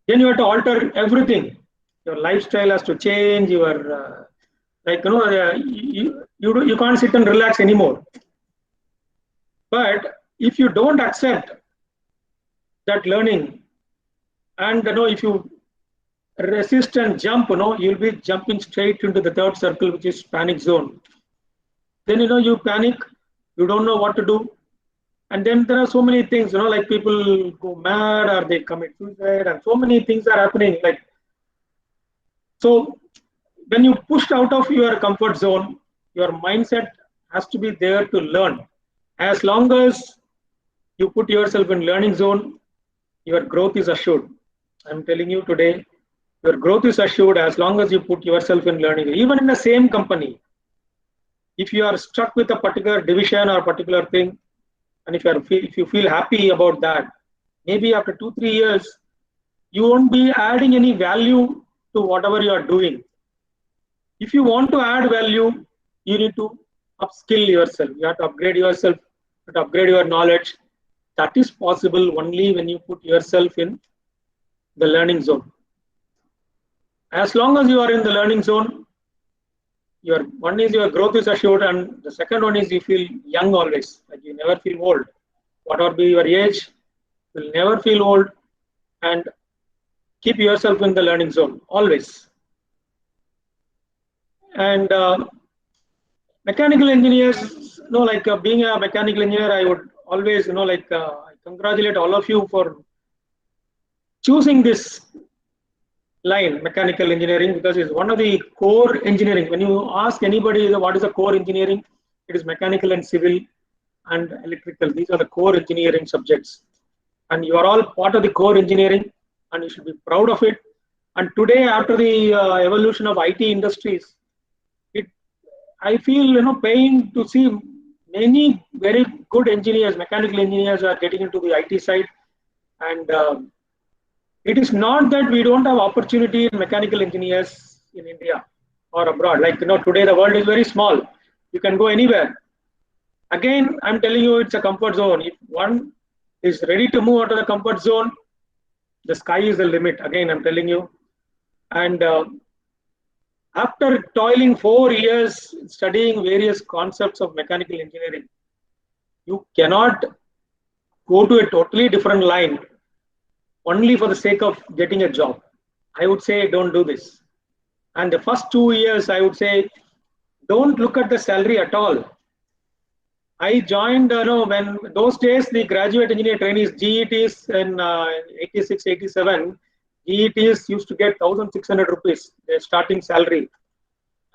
Then you have to alter everything. Your lifestyle has to change. Your you can't sit and relax anymore. But if you don't accept that learning, and if you resist and jump, you'll be jumping straight into the third circle, which is panic zone. Then you panic, you don't know what to do, and then there are so many things, like people go mad or they commit suicide, and so many things are happening. So when you pushed out of your comfort zone, your mindset has to be there to learn. As long as you put yourself in learning zone, your growth is assured. I'm telling you today, your growth is assured as long as you put yourself in learning. Even in the same company, if you are stuck with a particular division or particular thing, and if you feel happy about that, maybe after 2-3 years, you won't be adding any value to whatever you are doing. If you want to add value, you need to upskill yourself. You have to upgrade yourself, you have to upgrade your knowledge. That is possible only when you put yourself in the learning zone. As long as you are in the learning zone, one is your growth is assured, and the second one is you feel young always. Like you never feel old. Whatever be your age, you'll never feel old, and keep yourself in the learning zone always. And mechanical engineers, being a mechanical engineer, I would always, I congratulate all of you for choosing this line, mechanical engineering, because it's one of the core engineering. When you ask anybody what is a core engineering, it is mechanical and civil and electrical. These are the core engineering subjects, and you are all part of the core engineering, and you should be proud of it. And today, after the evolution of IT industries, I feel pain to see many very good engineers, mechanical engineers, are getting into the IT side, and it is not that we don't have opportunity in mechanical engineers in India or abroad. Today the world is very small. You can go anywhere. Again, I'm telling you, it's a comfort zone. If one is ready to move out of the comfort zone, the sky is the limit. Again, I'm telling you. And after toiling 4 years studying various concepts of mechanical engineering, you cannot go to a totally different line only for the sake of getting a job. I would say don't do this. And the first 2 years, I would say don't look at the salary at all. I joined, when those days the graduate engineer trainees, GETs in 86, 87, GETs used to get 1,600 rupees, their starting salary.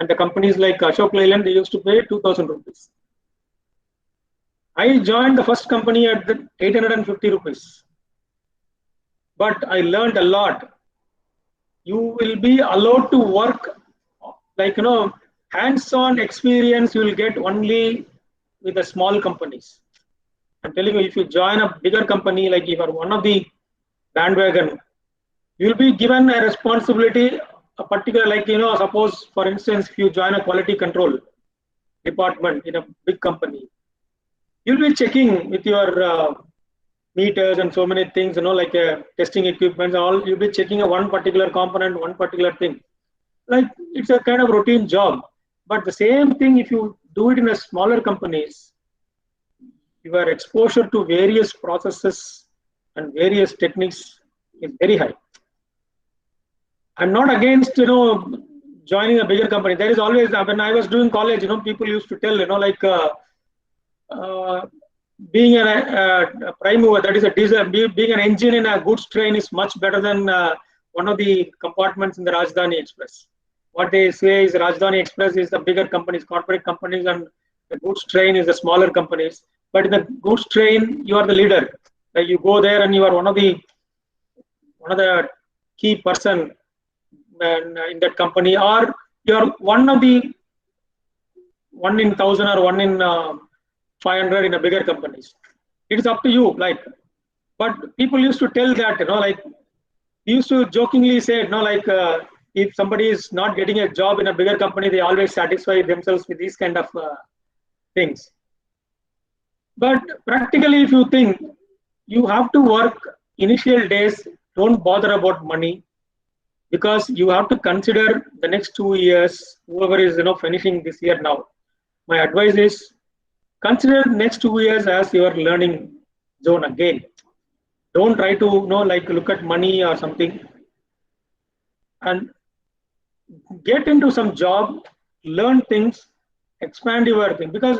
And the companies like Ashok Leyland, they used to pay 2,000 rupees. I joined the first company at 850 rupees. But I learned a lot. You will be allowed to work, hands-on experience you will get only with the small companies. I'm telling you, if you join a bigger company, like if you are one of the bandwagon, you'll be given a responsibility, a particular, suppose, for instance, if you join a quality control department in a big company, you'll be checking with your meters and so many things, testing equipment and all. You'll be checking one particular component, one particular thing. It's a kind of routine job. But the same thing, if you do it in a smaller companies, your exposure to various processes and various techniques is very high. I'm not against, joining a bigger company. There is always, when I was doing college, people used to tell, being a prime mover, that is a diesel, being an engine in a goods train is much better than one of the compartments in the Rajdhani Express. What they say is Rajdhani Express is the bigger companies, corporate companies, and the goods train is the smaller companies. But in the goods train, you are the leader. You go there and you are one of the key person in that company, or you're one of the 1 in 1,000 or 1 in 500 in a bigger companies. It is up to you. Like, but people used to tell that, like, we used to jokingly say, like, if somebody is not getting a job in a bigger company, they always satisfy themselves with these kind of things. But practically, if you think, you have to work initial days, don't bother about money, because you have to consider the next 2 years, whoever is finishing this year now. My advice is, consider next 2 years as your learning zone again. Don't try to like look at money or something, and get into some job, learn things, expand your thing. Because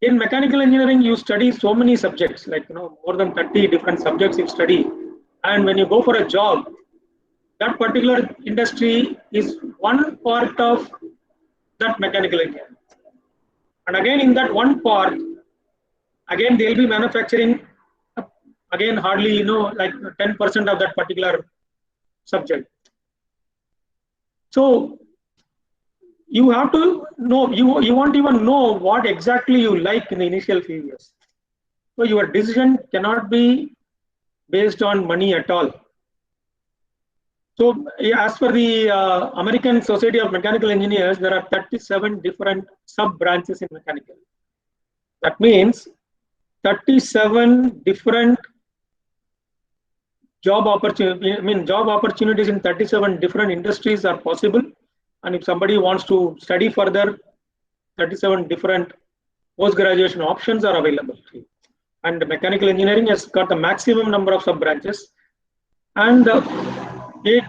in mechanical engineering, you study so many subjects, like more than 30 different subjects you study. And when you go for a job, that particular industry is one part of that mechanical engineering. And again, in that one part, again they'll be manufacturing again hardly like 10% of that particular subject. So you have to know, you won't even know what exactly you like in the initial few years. So your decision cannot be based on money at all. So as per the American Society of Mechanical Engineers, there are 37 different sub-branches in mechanical. That means 37 different job opportunities in 37 different industries are possible. And if somebody wants to study further, 37 different post-graduation options are available. And mechanical engineering has got the maximum number of sub-branches. And it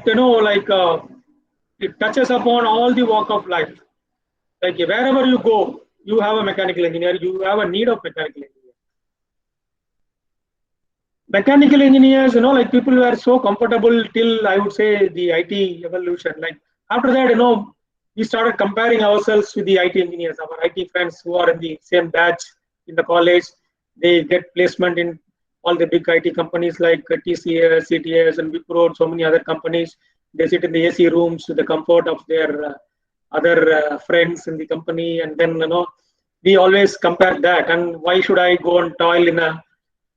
it touches upon all the walk of life. Like wherever you go, you have a mechanical engineer, you have a need of mechanical engineer. Mechanical engineers, like people were so comfortable till I would say the IT evolution. Like after that, we started comparing ourselves with the IT engineers, our IT friends who are in the same batch in the college. They get placement in all the big IT companies like TCS, CTS, and Wipro, so many other companies. They sit in the AC rooms with the comfort of their other friends in the company, and then we always compare that. And why should I go and toil in a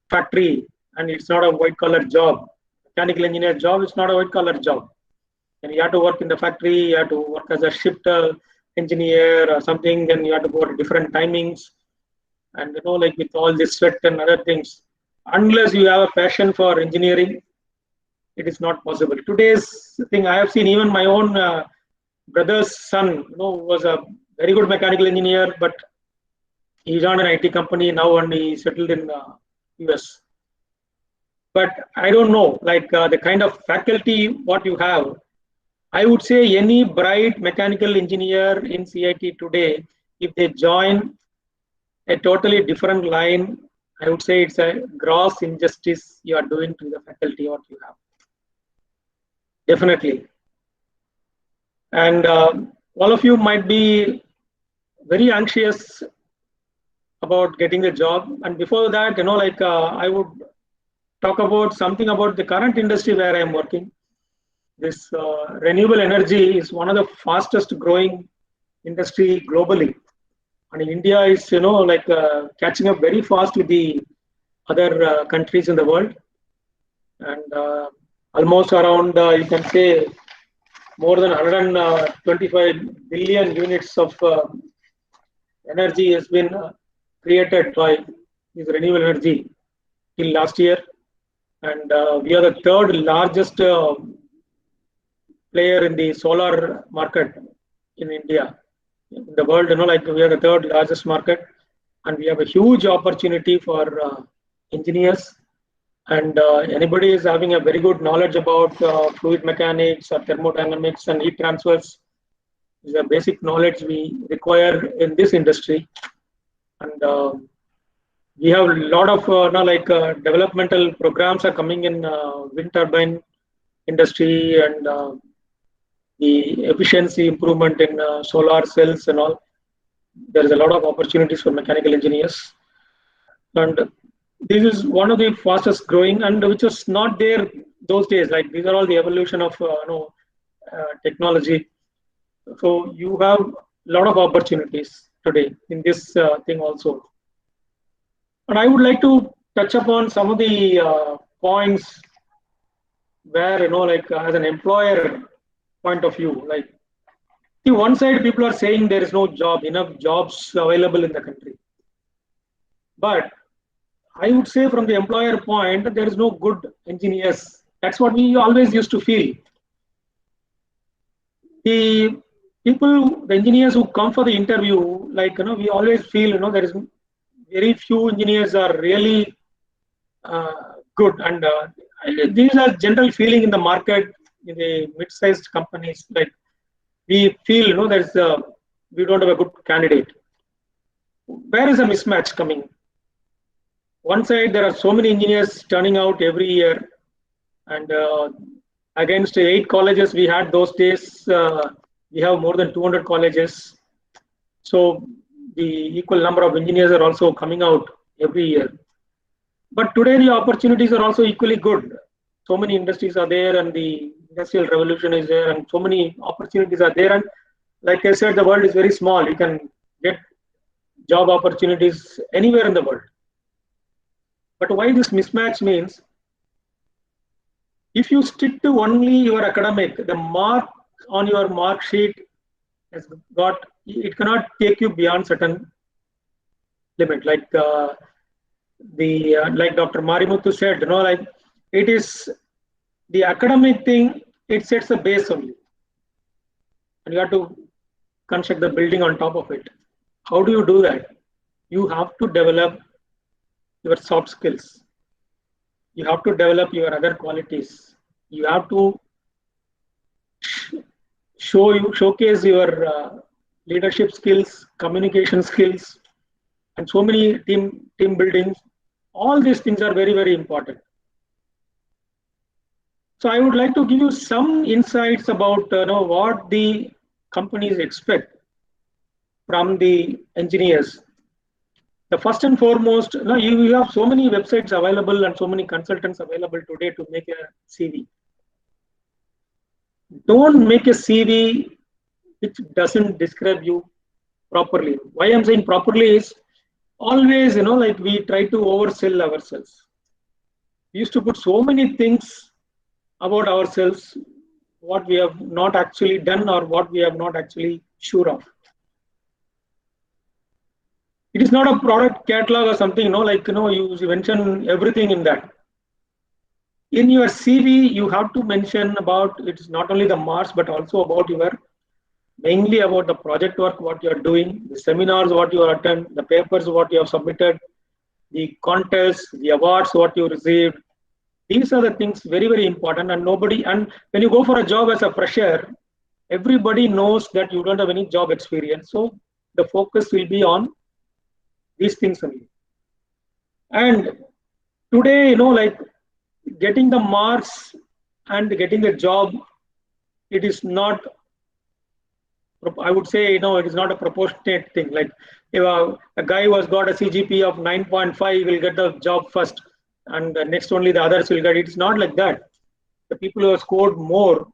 factory? And it's not a white collar job. Mechanical engineer job is not a white collar job. And you have to work in the factory, you have to work as a shift engineer or something, then you have to go to different timings. And like with all this sweat and other things, unless you have a passion for engineering, it is not possible. Today's thing, I have seen even my own brother's son, was a very good mechanical engineer, but he's on an IT company now and he settled in US. But I don't know, like the kind of faculty what you have. I would say any bright mechanical engineer in CIT today, if they join a totally different line, I would say it's a gross injustice you are doing to the faculty what you have. Definitely. And all of you might be very anxious about getting a job. And before that, I would talk about something about the current industry where I am working. This renewable energy is one of the fastest growing industry globally. And India is, catching up very fast with the other countries in the world. And almost around, you can say, more than 125 billion units of energy has been created by this renewable energy till last year. And we are the third largest player in the solar market in India. In the world, we are the third largest market, and we have a huge opportunity for engineers. And anybody is having a very good knowledge about fluid mechanics or thermodynamics and heat transfers is a basic knowledge we require in this industry. And we have a lot of developmental programs are coming in wind turbine industry and the efficiency improvement in solar cells and all. There is a lot of opportunities for mechanical engineers. And this is one of the fastest growing, and which was not there those days. Like these are all the evolution of technology. So you have a lot of opportunities today in this thing also. And I would like to touch upon some of the points where, like as an employer point of view, like, see, one side people are saying there is no job, enough jobs available in the country. But I would say from the employer point, there is no good engineers. That's what we always used to feel. The people, the engineers who come for the interview, like, we always feel, there is very few engineers are really good. And these are general feeling in the market, in the mid-sized companies. Like, we feel, there's we don't have a good candidate. Where is a mismatch coming? One side, there are so many engineers turning out every year, and against 8 colleges we had those days, we have more than 200 colleges. So the equal number of engineers are also coming out every year. But today the opportunities are also equally good. So many industries are there, and the industrial revolution is there, and so many opportunities are there. And like I said, the world is very small. You can get job opportunities anywhere in the world. But why this mismatch means, if you stick to only your academic, the mark on your mark sheet has got, it cannot take you beyond certain limit. Like like Dr. Marimuthu said, like, it is the academic thing, it sets the base only, and you have to construct the building on top of it. How do you do that? You have to develop your soft skills. You have to develop your other qualities. You have to showcase your leadership skills, communication skills, and so many team buildings. All these things are very, very important. So I would like to give you some insights about what the companies expect from the engineers. The first and foremost, you have so many websites available and so many consultants available today to make a CV. Don't make a CV which doesn't describe you properly. Why I'm saying properly is, always, like, we try to oversell ourselves. We used to put so many things about ourselves, what we have not actually done or what we have not actually sure of. It is not a product catalog or something, like, you mention everything in that. In your CV, you have to mention about, it's not only the marks, but also about mainly about the project work, what you are doing, the seminars, what you attend, the papers, what you have submitted, the contests, the awards, what you received. These are the things very, very important. And when you go for a job as a fresher, everybody knows that you don't have any job experience. So the focus will be on these things only. And today, like, getting the marks and getting the job, it is not, I would say, it is not a proportionate thing. Like, if a guy who has got a CGP of 9.5 will get the job first, and next only the others will get it. It's not like that. The people who have scored more,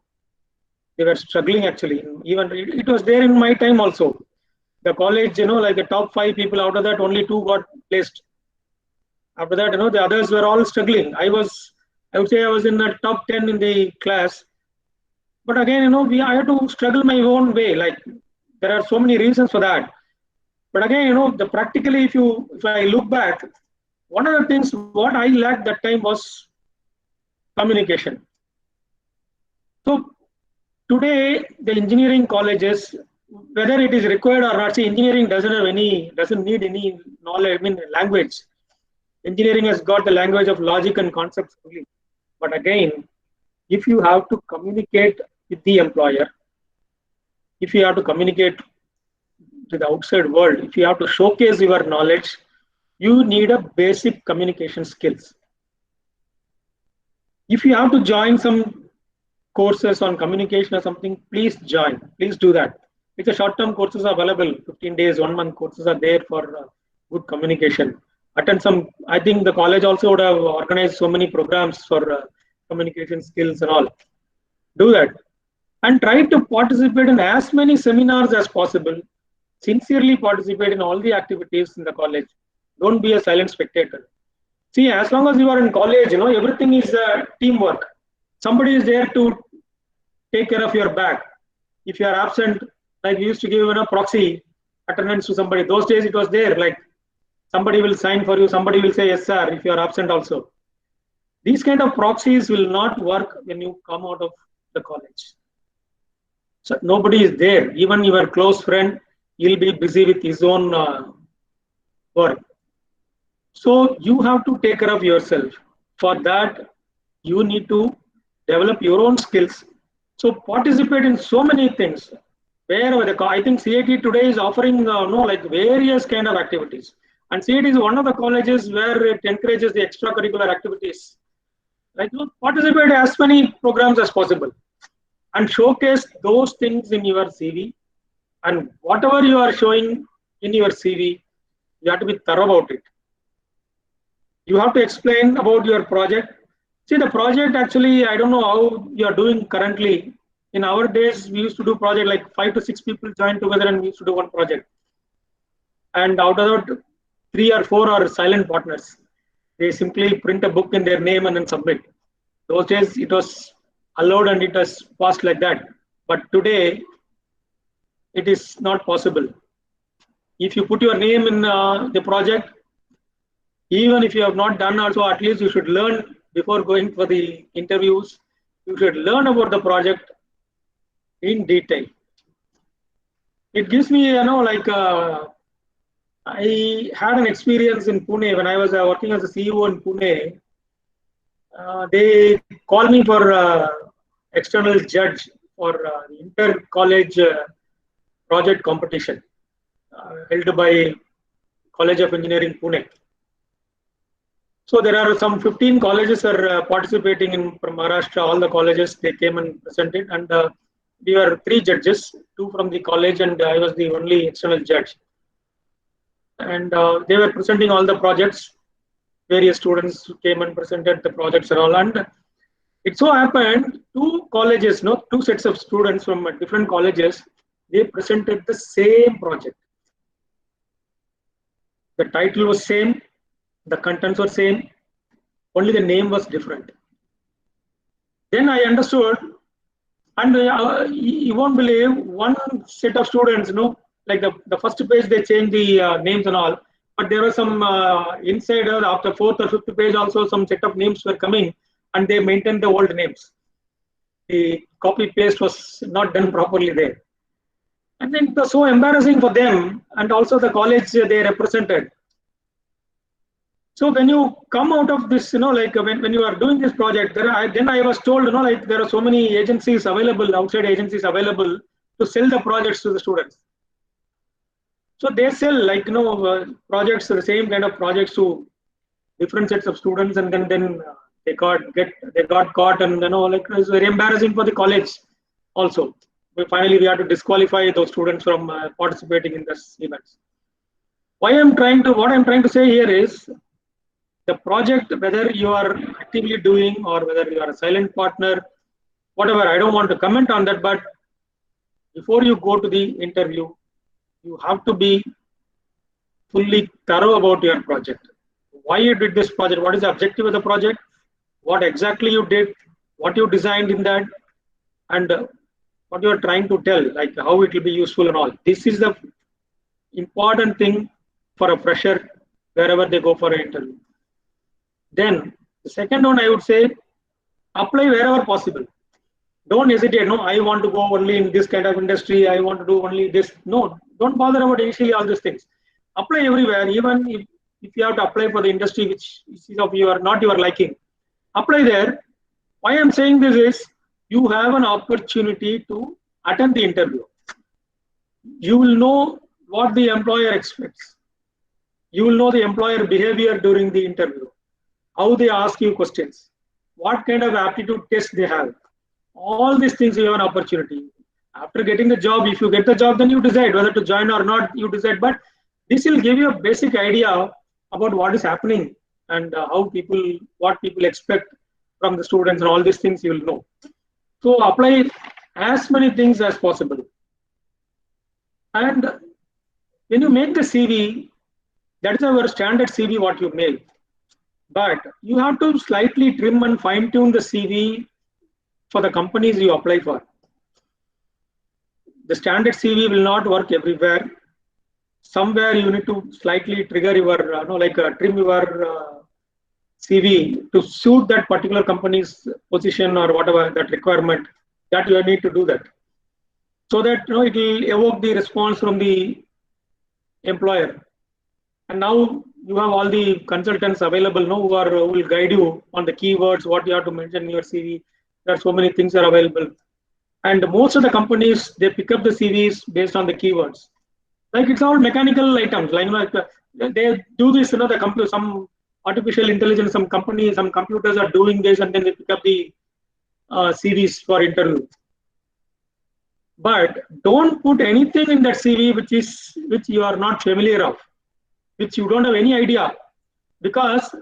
they were struggling actually. Even it was there in my time also. The college, like the top 5 people, out of that only 2 got placed. After that, the others were all struggling. I would say I was in the top 10 in the class. But again, I had to struggle my own way. Like, there are so many reasons for that. But again, practically, if I look back, one of the things what I lacked that time was communication. So today, the engineering colleges, whether it is required or not, see, engineering doesn't need any knowledge, language. Engineering has got the language of logic and concepts only. But again, if you have to communicate with the employer, if you have to communicate to the outside world, if you have to showcase your knowledge, you need a basic communication skills. If you have to join some courses on communication or something, please join. Please do that. It's a short-term courses are available, 15 days, 1 month courses are there for good communication. Attend some, I think the college also would have organized so many programs for communication skills and all. Do that. and try to participate in as many seminars as possible. Sincerely participate in all the activities in the college. Don't be a silent spectator. See, as long as you are in college, everything is teamwork. Somebody is there to take care of your bag. If you are absent, like we used to give proxy attendance to somebody. Those days it was there, like somebody will sign for you, somebody will say yes sir if you are absent also. These kind of proxies will not work when you come out of the college. So nobody is there. Even your close friend, he'll be busy with his own work. So you have to take care of yourself. For that, you need to develop your own skills. So participate in so many things. Wherever I think CIT today is offering like various kind of activities. And CIT is one of the colleges where it encourages the extracurricular activities. Like participate as many programs as possible and showcase those things in your CV. And whatever you are showing in your CV, you have to be thorough about it. You have to explain about your project. See, the project actually, I don't know how you are doing currently. In our days, we used to do project like 5 to 6 people join together and we used to do one project. And out of that, 3 or 4 are silent partners. They simply print a book in their name and then submit. Those days, it was allowed and it was passed like that. But today, it is not possible. If you put your name in the project, even if you have not done also, at least you should learn before going for the interviews. You should learn about the project in detail. It gives me, I had an experience in Pune when I was working as a CEO in Pune. They called me for external judge for inter-college project competition held by College of Engineering Pune. So there are some 15 colleges are participating in from Maharashtra. All the colleges they came and presented, and we were 3 judges, 2 from the college, and I was the only external judge. And they were presenting all the projects. Various students came and presented the projects and all. And it so happened 2 colleges, 2 sets of students from different colleges, they presented the same project. The title was same. The contents were same, only the name was different. Then I understood, and you won't believe, one set of students, like the first page they changed the names and all, but there was some insider after 4th or 5th page also some set of names were coming, and they maintained the old names. The copy paste was not done properly there, and then it was so embarrassing for them, and also the college they represented. So when you come out of this, like when you are doing this project, then I was told, like there are so many agencies available, outside agencies available to sell the projects to the students. So they sell like, projects, the same kind of projects to different sets of students, and then they got caught, and like it was very embarrassing for the college also. Finally, we had to disqualify those students from participating in this events. What I'm trying to say here is, the project, whether you are actively doing or whether you are a silent partner, whatever, I don't want to comment on that, but before you go to the interview, you have to be fully thorough about your project. Why you did this project, what is the objective of the project, what exactly you did, what you designed in that, and what you are trying to tell, like how it will be useful and all. This is the important thing for a fresher wherever they go for an interview. Then the second one, I would say, apply wherever possible. Don't hesitate. No, I want to go only in this kind of industry. I want to do only this. No, don't bother about initially all these things. Apply everywhere, even if you have to apply for the industry which is of not your liking. Apply there. Why I'm saying this is, you have an opportunity to attend the interview. You will know what the employer expects. You will know the employer behavior during the interview. How they ask you questions, what kind of aptitude test they have. All these things you have an opportunity. After getting the job, if you get the job, then you decide whether to join or not, you decide. But this will give you a basic idea about what is happening and what people expect from the students, and all these things you will know. So apply as many things as possible. And when you make the CV, that is our standard CV what you make. But you have to slightly trim and fine tune the CV for the companies you apply for. The standard CV will not work everywhere. Somewhere you need to slightly trigger your, trim your CV to suit that particular company's position or whatever that requirement, that you need to do that. So that it will evoke the response from the employer. And now you have all the consultants available who will guide you on the keywords, what you have to mention in your CV. There are so many things are available. And most of the companies, they pick up the CVs based on the keywords. Like it's all mechanical items. They do this, the computer, some artificial intelligence, some companies, some computers are doing this, and then they pick up the CVs for interview. But don't put anything in that CV which you are not familiar of, which you don't have any idea. Because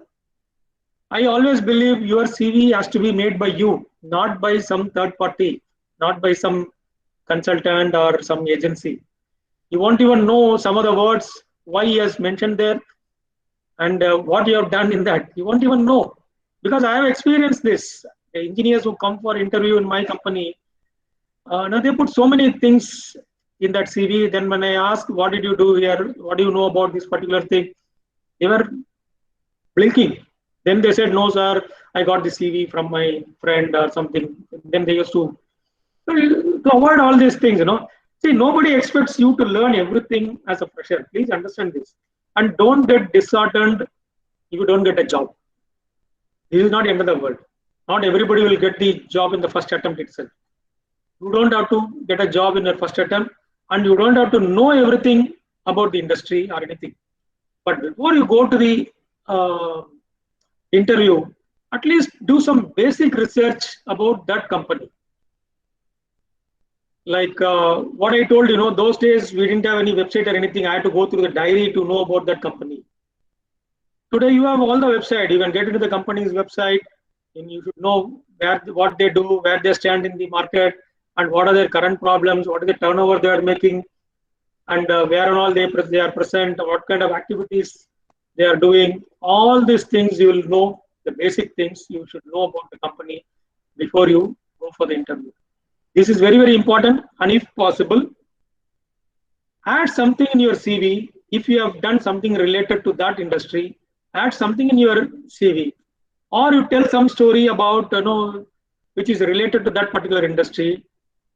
I always believe your CV has to be made by you, not by some third party, not by some consultant or some agency. You won't even know some of the words, why he has mentioned there, and what you have done in that. You won't even know. Because I have experienced this. The engineers who come for interview in my company, now they put so many things in that CV. Then when I ask, what did you do here? What do you know about this particular thing? They were blinking. Then they said, no, sir, I got the CV from my friend or something. Then they used to avoid all these things, See, nobody expects you to learn everything as a fresher. Please understand this. And don't get disheartened if you don't get a job. This is not the end of the world. Not everybody will get the job in the first attempt itself. You don't have to get a job in your first attempt, and you don't have to know everything about the industry or anything. But before you go to the interview, at least do some basic research about that company. Like what I told you, those days we didn't have any website or anything. I had to go through the diary to know about that company. Today you have all the website. You can get into the company's website, and you should know what they do, where they stand in the market, and what are their current problems, what is the turnover they are making, and where and all they are present, what kind of activities they are doing. All these things you will know, the basic things you should know about the company before you go for the interview. This is very, very important. And if possible, add something in your CV. If you have done something related to that industry, add something in your CV. Or you tell some story about, which is related to that particular industry.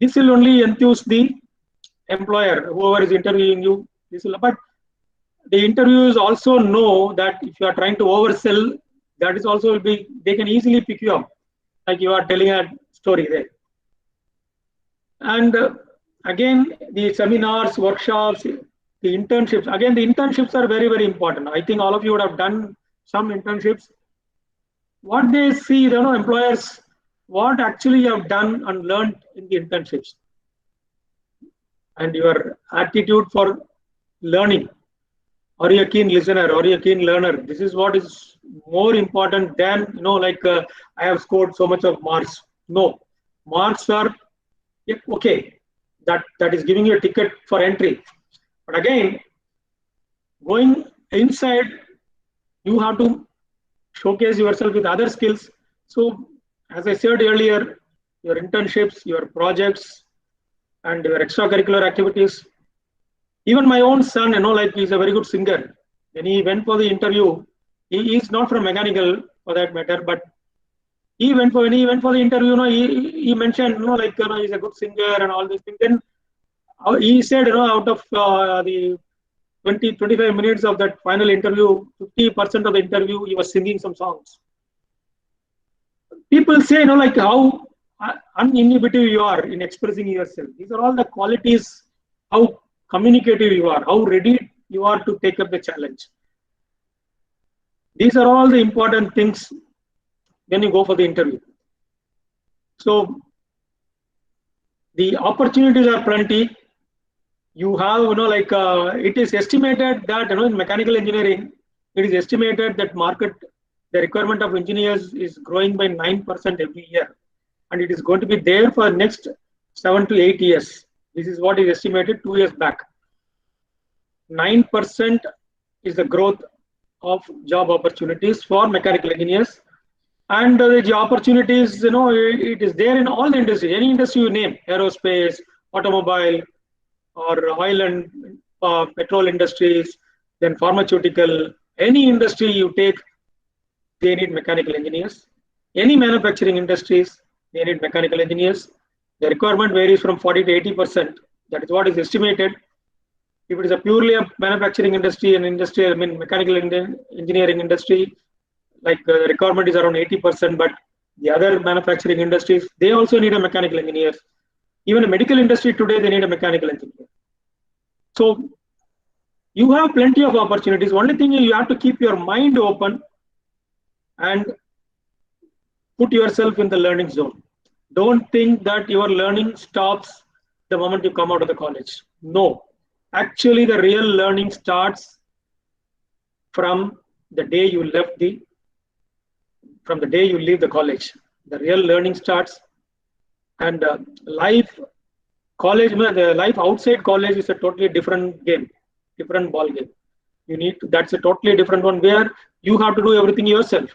This will only enthuse the employer, whoever is interviewing you. But the interviewers also know that if you are trying to oversell, that is also will be, they can easily pick you up, like you are telling a story there. And again, the seminars, workshops, the internships. Again, the internships are very, very important. I think all of you would have done some internships. What they see, employers, what actually you have done and learned in the internships, and your attitude for learning. Are you a keen listener? Are you a keen learner? This is what is more important than, I have scored so much of marks. No, marks are okay. That is giving you a ticket for entry. But again, going inside, you have to showcase yourself with other skills. So, as I said earlier, your internships, your projects, and your extracurricular activities. Even my own son, he's a very good singer. When he went for the interview, he is not from mechanical for that matter, but when he went for the interview, he mentioned, he's a good singer and all these things. Then he said, out of the 20-25 minutes of that final interview, 50% of the interview, he was singing some songs. People say, how uninhibited you are in expressing yourself. These are all the qualities, how communicative you are, how ready you are to take up the challenge. These are all the important things when you go for the interview. So the opportunities are plenty. You have, it is estimated that, in mechanical engineering, it is estimated that the requirement of engineers is growing by 9% every year. And it is going to be there for the next 7 to 8 years. This is what is estimated 2 years back. 9% is the growth of job opportunities for mechanical engineers. And the opportunities, it is there in all the industries. Any industry you name, aerospace, automobile, or oil and petrol industries, then pharmaceutical, any industry you take, they need mechanical engineers. Any manufacturing industries, they need mechanical engineers. The requirement varies from 40 to 80%. That is what is estimated. If it is a purely a manufacturing industry and industry, mechanical engineering industry, like the requirement is around 80%, but the other manufacturing industries, they also need a mechanical engineer. Even the medical industry today, they need a mechanical engineer. So you have plenty of opportunities. Only thing is you have to keep your mind open and put yourself in the learning zone. Don't think that your learning stops the moment you come out of the college. No, actually the real learning starts from the day you leave the college. The real learning starts, and the life outside college is a totally different game, different ball game. That's a totally different one where you have to do everything yourself.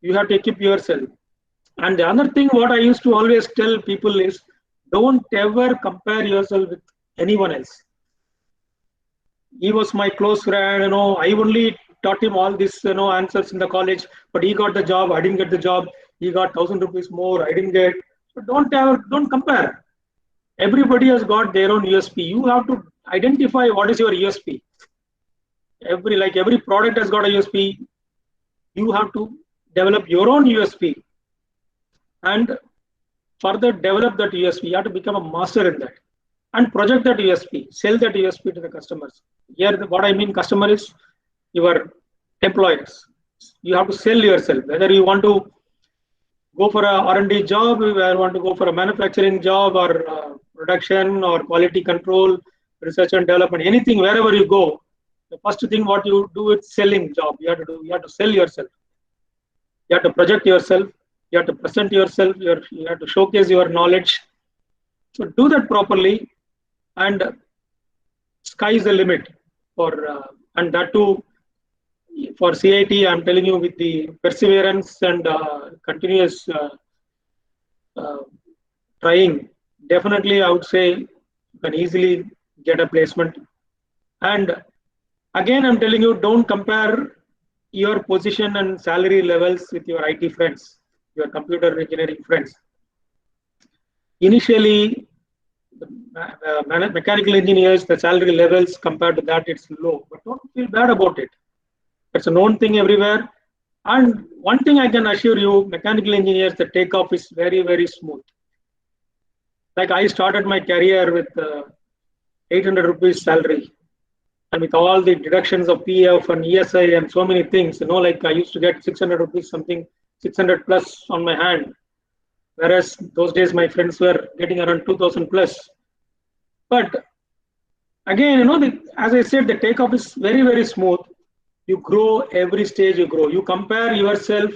You have to equip yourself. And the other thing what I used to always tell people is, don't ever compare yourself with anyone else. He was my close friend, I only taught him all these answers in the college, but he got the job, I didn't get the job. He got 1,000 rupees more, I didn't get. So don't compare. Everybody has got their own USP. You have to identify what is your USP. Every product has got a USP. You have to develop your own USP and further develop that USP. You have to become a master in that and project that USP, sell that USP to the customers. Here, what I mean customer is your employers. You have to sell yourself, whether you want to go for a R&D job, whether you want to go for a manufacturing job or production or quality control, research and development, anything, wherever you go, the first thing what you do is selling job. You have to sell yourself. You have to project yourself. You have to present yourself. You have to showcase your knowledge. So do that properly, and sky is the limit and that too for CIT. I'm telling you, with the perseverance and continuous trying, definitely I would say you can easily get a placement. And again, I'm telling you, don't compare your position and salary levels with your IT friends, your computer engineering friends. Initially, the mechanical engineers, the salary levels compared to that, it's low, but don't feel bad about it. It's a known thing everywhere. And one thing I can assure you, mechanical engineers, the takeoff is very, very smooth. Like I started my career with 800 rupees salary, and with all the deductions of PF and ESI and so many things, like I used to get 600 rupees something, 600 plus on my hand. Whereas those days my friends were getting around 2,000 plus. But again, as I said, the takeoff is very, very smooth. You grow every stage you grow. You compare yourself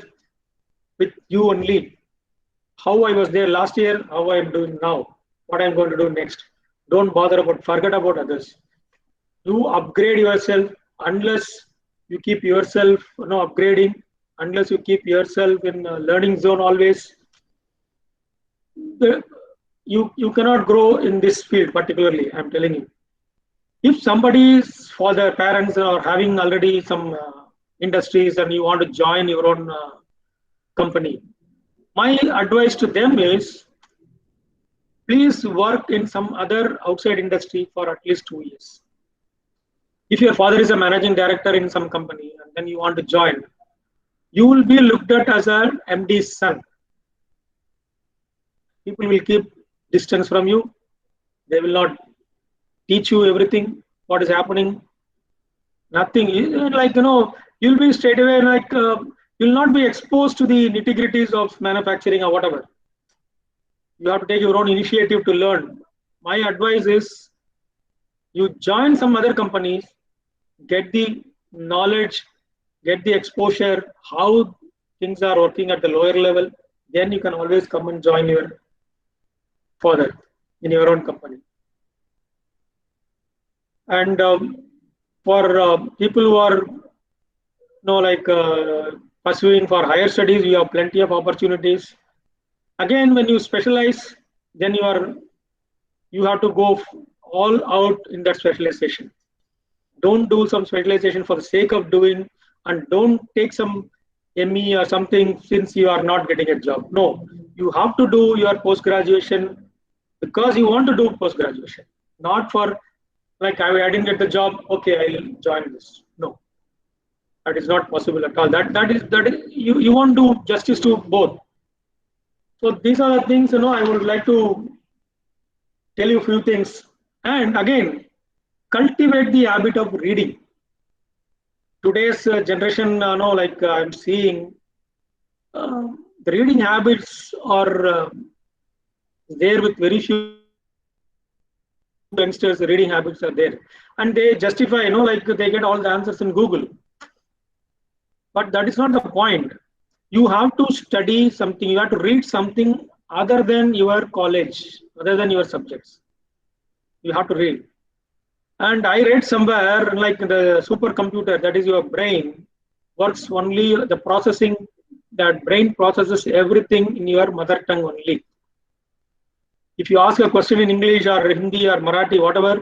with you only. How I was there last year, how I am doing now, what I'm going to do next. Don't forget about others. You upgrade yourself. Unless you keep yourself upgrading, unless you keep yourself in a learning zone always, you cannot grow in this field particularly. I'm telling you. If somebody's father, parents are having already some industries and you want to join your own company, my advice to them is, please work in some other outside industry for at least 2 years. If your father is a managing director in some company and then you want to join, you will be looked at as an MD's son. People will keep distance from you. They will not teach you everything, what is happening. Nothing. You'll be straight away you'll not be exposed to the nitty-gritties of manufacturing or whatever. You have to take your own initiative to learn. My advice is, you join some other companies, get the knowledge, get the exposure, how things are working at the lower level. Then you can always come and join your further in your own company. And for people who are pursuing for higher studies, you have plenty of opportunities. Again, when you specialize, then you have to go all out in that specialization. Don't do some specialization for the sake of doing, and don't take some ME or something since you are not getting a job. No, you have to do your post-graduation because you want to do post-graduation, not for like I didn't get the job, okay, I'll join this. No, that is not possible at all. That is you won't do justice to both. So these are the things I would like to tell you a few things. And again, cultivate the habit of reading. Today's generation, I'm seeing the reading habits are there with very few youngsters. The reading habits are there, and they justify, they get all the answers in Google. But that is not the point. You have to study something. You have to read something other than your college, other than your subjects. You have to read. And I read somewhere like the supercomputer, that is your brain, works only the processing. That brain processes everything in your mother tongue only. If you ask a question in English or Hindi or Marathi, whatever,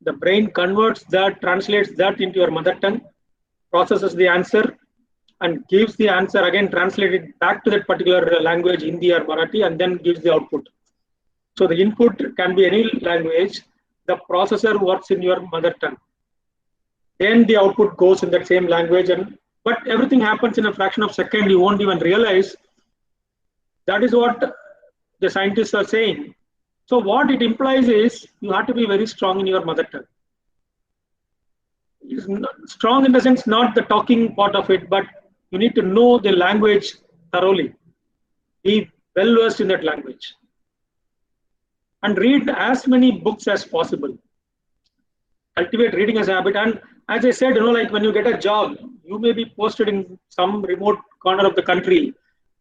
the brain converts that, translates that into your mother tongue, processes the answer, and gives the answer again translated back to that particular language, Hindi or Marathi, and then gives the output. So the input can be any language. The processor works in your mother tongue. Then the output goes in that same language, but everything happens in a fraction of a second. You won't even realize. That is what the scientists are saying. So what it implies is you have to be very strong in your mother tongue. Strong in the sense, not the talking part of it, but you need to know the language thoroughly. Be well versed in that language. And read as many books as possible. Cultivate reading as a habit. And as I said, like when you get a job, you may be posted in some remote corner of the country.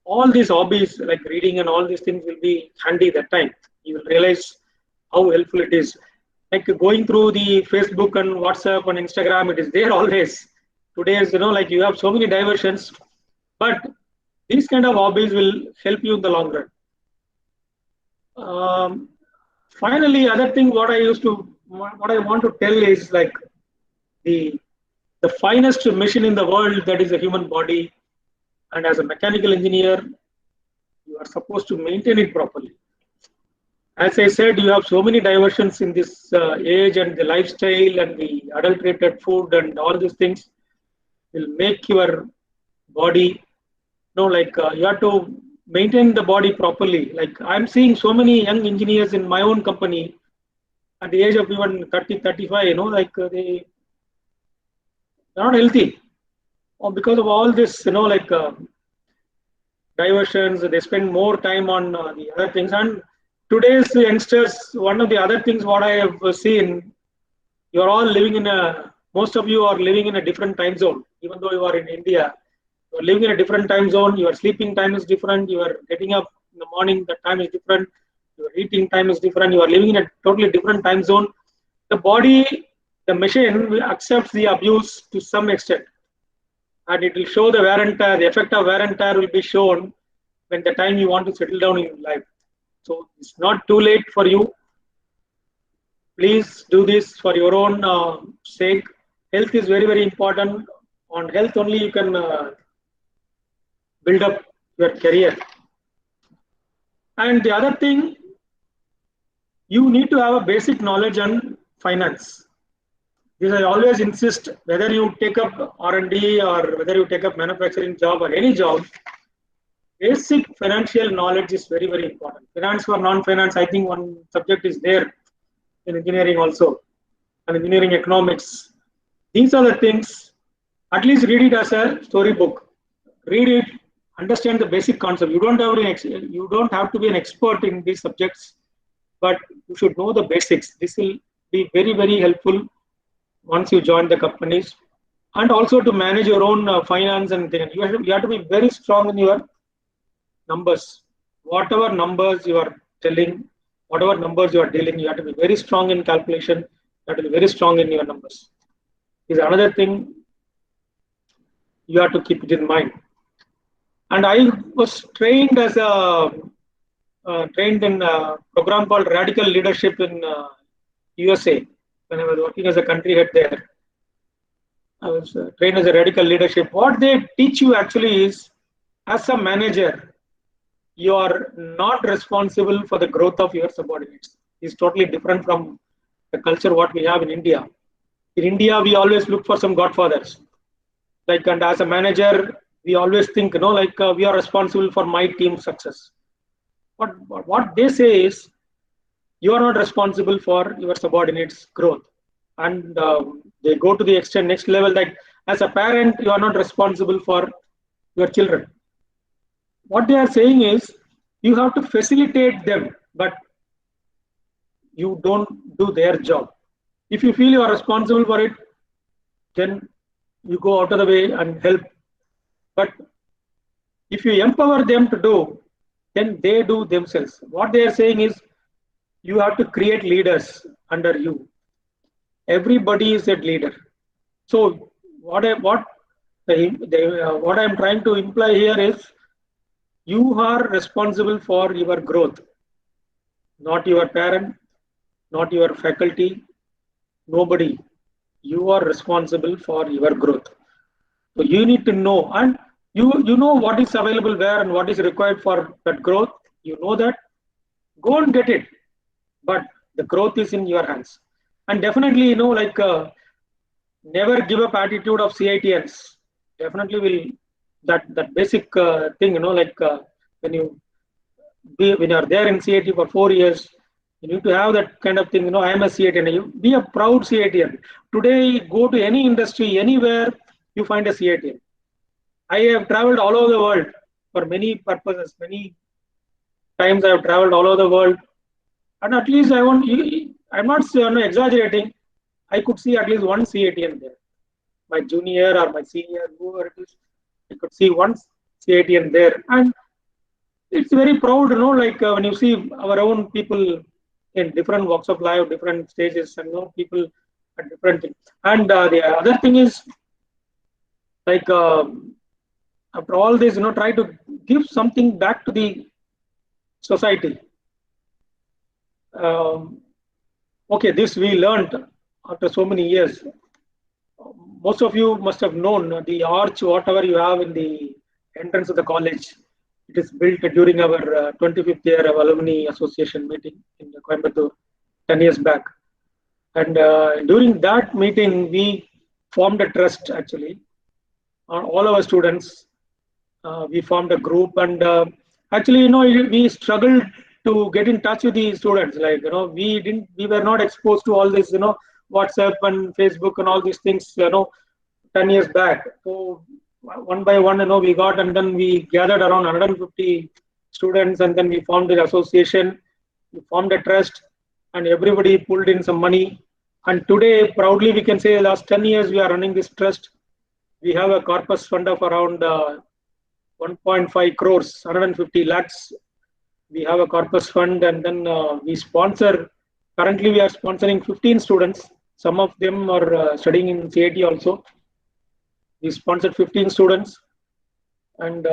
All these hobbies like reading and all these things will be handy that time. You will realize how helpful it is. Like going through the Facebook and WhatsApp and Instagram, it is there always. Today is, like you have so many diversions, but these kind of hobbies will help you in the long run. Finally, other thing what I want to tell is like the finest machine in the world, that is the human body. And as a mechanical engineer, you are supposed to maintain it properly. As I said, you have so many diversions in this age, and the lifestyle and the adulterated food and all these things will make your body, you have to maintain the body properly. Like I'm seeing so many young engineers in my own company at the age of even 30, 35, they're not healthy. Or because of all this, diversions, they spend more time on the other things. And today's youngsters, one of the other things what I have seen, you're all living most of you are living in a different time zone. Even though you are in India, you are living in a different time zone. Your sleeping time is different. You are getting up in the morning, the time is different. Your eating time is different. You are living in a totally different time zone. The body, the machine will accept the abuse to some extent. And it will show the wear and tear. The effect of wear and tear will be shown when the time you want to settle down in life. So it's not too late for you. Please do this for your own sake. Health is very, very important. On health only you can build up your career. And the other thing, you need to have a basic knowledge on finance. This I always insist, whether you take up R&D or whether you take up manufacturing job or any job, basic financial knowledge is very, very important. Finance for non-finance, I think one subject is there in engineering also, and engineering economics. These are the things, at least read it as a storybook. Read it, understand the basic concept. You don't have to be an expert in these subjects, but you should know the basics. This will be very, very helpful once you join the companies, and also to manage your own finance and things. You have to be very strong in your numbers. Whatever numbers you are telling, whatever numbers you are dealing, you have to be very strong in calculation, you have to be very strong in your numbers. Is another thing you have to keep it in mind. And I was trained as a trained in a program called Radical Leadership in USA when I was working as a country head there. I was trained as a radical leadership. What they teach you actually is, as a manager, you are not responsible for the growth of your subordinates. It's totally different from the culture what we have in India. In India, we always look for some godfathers. Like, and as a manager, we always think, we are responsible for my team's success. What they say is, you are not responsible for your subordinates' growth. And they go to the extent next level, like as a parent, you are not responsible for your children. What they are saying is, you have to facilitate them, but you don't do their job. If you feel you are responsible for it, then you go out of the way and help. But if you empower them to do, then they do themselves. What they are saying is, you have to create leaders under you. Everybody is a leader. So what I am trying to imply here is, you are responsible for your growth, not your parent, not your faculty, nobody. You are responsible for your growth. So you need to know, and you know what is available where and what is required for that growth. You know that. Go and get it. But the growth is in your hands. And definitely, never give up attitude of CITNs. Definitely will that basic thing, when you are there in CIT for 4 years, you need to have that kind of thing. I am a CITN. You be a proud CITN. Today, go to any industry, anywhere, you find a CITN. I have traveled all over the world for many purposes. Many times I have traveled all over the world, and at least I'm not exaggerating. I could see at least one CITN there. My junior or my senior, whoever it is, I could see one CITN there. And it's very proud, when you see our own people in different walks of life, different stages, and people at different things. And the other thing is, after all this, try to give something back to the society. Okay, this we learned after so many years. Most of you must have known the arch, whatever you have in the entrance of the college. It is built during our 25th year of alumni association meeting in Coimbatore 10 years back. And during that meeting, we formed a trust actually. All our students, we formed a group, and actually, we struggled to get in touch with the students. We were not exposed to all this, WhatsApp and Facebook and all these things, 10 years back. So one by one, we got, and then we gathered around 150 students, and then we formed the association, we formed a trust, and everybody pulled in some money. And today, proudly, we can say last 10 years, we are running this trust. We have a corpus fund of around 1.5 crores, 150 lakhs. We have a corpus fund, and then we sponsor. Currently, we are sponsoring 15 students. Some of them are studying in CIT also. We sponsored 15 students, and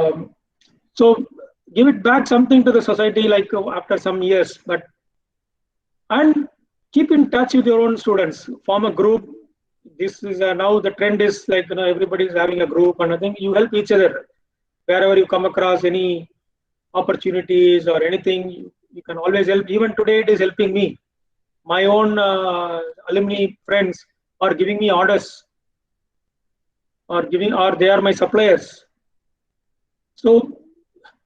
so give it back something to the society, after some years. And keep in touch with your own students. Form a group. This is now the trend is everybody is having a group, and I think you help each other wherever you come across any opportunities or anything. You can always help. Even today, it is helping me. My own alumni friends are giving me orders, or they are my suppliers. So